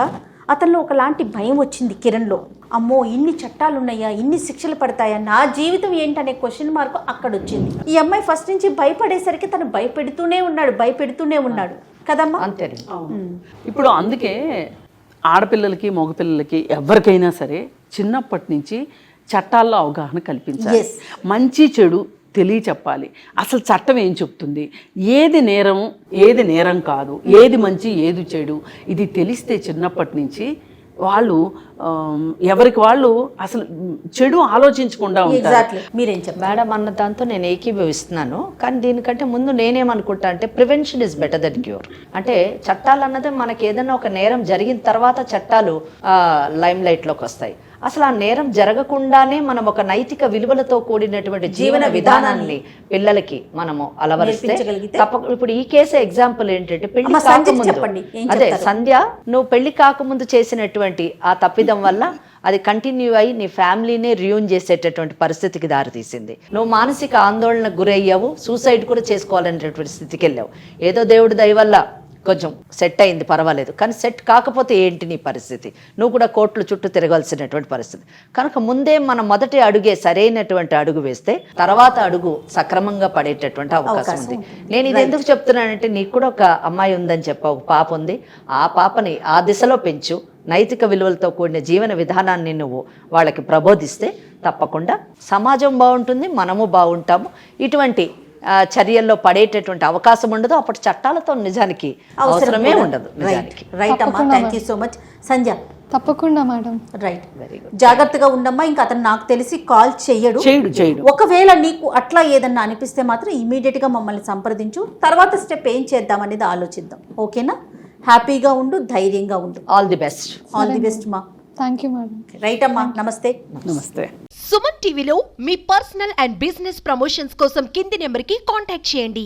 అతనిలో ఒకలాంటి భయం వచ్చింది కిరణ్లో. అమ్మో ఇన్ని చట్టాలు ఉన్నాయా, ఇన్ని శిక్షలు పడతాయా, నా జీవితం ఏంటనే క్వశ్చన్ మార్క్ అక్కడ వచ్చింది. ఈ అమ్మాయి ఫస్ట్ నుంచి భయపడేసరికి తను భయపెడుతూనే ఉన్నాడు కదమ్మా. అంతే. ఇప్పుడు అందుకే ఆడపిల్లలకి మగపిల్లలకి ఎవరికైనా సరే చిన్నప్పటి నుంచి చట్టాల్లో అవగాహన కల్పించాలి. మంచి చెడు తెలియచెప్పాలి. అసలు చట్టం ఏం చెప్తుంది, ఏది నేరం ఏది నేరం కాదు, ఏది మంచి ఏది చెడు, ఇది తెలిస్తే చిన్నప్పటి నుంచి వాళ్ళు ఎవరికి వాళ్ళు అసలు చెడు ఆలోచించకుండా ఉంటారు. మీరేం చెప్పారు మేడం అన్న దాంతో నేను ఏకీభవిస్తున్నాను. కానీ దీనికంటే ముందు నేనేమనుకుంటా అంటే prevention is better than cure. అంటే చట్టాలు అన్నది మనకి ఏదైనా ఒక నేరం జరిగిన తర్వాత చట్టాలు లైమ్ లైట్లోకి వస్తాయి. అసలు ఆ నేరం జరగకుండానే మనం ఒక నైతిక విలువలతో కూడినటువంటి జీవన విధానాన్ని పిల్లలకి మనము అలవరిస్తే ఇప్పుడు ఈ కేసు ఎగ్జాంపుల్ ఏంటంటే పెళ్లి కాకముందు, అదే సంధ్య నువ్వు పెళ్లి కాకముందు చేసినటువంటి ఆ తప్పిదం వల్ల అది కంటిన్యూ అయ్యి నీ ఫ్యామిలీనే రియూన్ చేసేటటువంటి పరిస్థితికి దారితీసింది. నువ్వు మానసిక ఆందోళనకు గురయ్యావు, సూసైడ్ కూడా చేసుకోవాలనేటువంటి స్థితికి వెళ్ళావు. ఏదో దేవుడి దయ వల్ల కొంచెం సెట్ అయింది, పర్వాలేదు. కానీ సెట్ కాకపోతే ఏంటి నీ పరిస్థితి? నువ్వు కూడా కోర్టుల చుట్టూ తిరగాల్సినటువంటి పరిస్థితి. కనుక ముందే మన మొదటి అడుగే సరైనటువంటి అడుగు వేస్తే తర్వాత అడుగు సక్రమంగా పడేటటువంటి అవకాశం ఉంది. నేను ఇది ఎందుకు చెప్తున్నానంటే, నీకు కూడా ఒక అమ్మాయి ఉందని చెప్పావు, ఒక పాప ఉంది. ఆ పాపని ఆ దిశలో పెంచు. నైతిక విలువలతో కూడిన జీవన విధానాన్ని నువ్వు వాళ్ళకి ప్రబోధిస్తే తప్పకుండా సమాజం బాగుంటుంది, మనము బాగుంటాము. ఇటువంటి చర్యల్లో పడేటటువంటి అవకాశం ఉండదు. అప్పుడు చట్టాలతో నిజానికి అవసరమే ఉండదు. రైట్ అమ్మా, థ్యాంక్ యూ సో మచ్. సంధ్య. తప్పకుండా మేడం. రైట్, జాగ్రత్తగా ఉండమ్మా. ఇంకా అతను నాకు తెలిసి కాల్ చేయడు. ఒకవేళ నీకు అట్లా ఏదన్నా అనిపిస్తే మాత్రం ఇమీడియట్ గా మమ్మల్ని సంప్రదించు. తర్వాత స్టెప్ ఏం చేద్దాం అనేది ఆలోచిద్దాం. ఓకేనా? హ్యాపీగా ఉండు, ధైర్యంగా ఉండు. All the best. All the best మా. Thank you madam. రైట్ అమ్మా, నమస్తే. నమస్తే. సుమన్ టీవీలో మీ పర్సనల్ అండ్ బిజినెస్ ప్రమోషన్స్ కోసం కింది నెంబర్కి కాంటాక్ట్ చేయండి.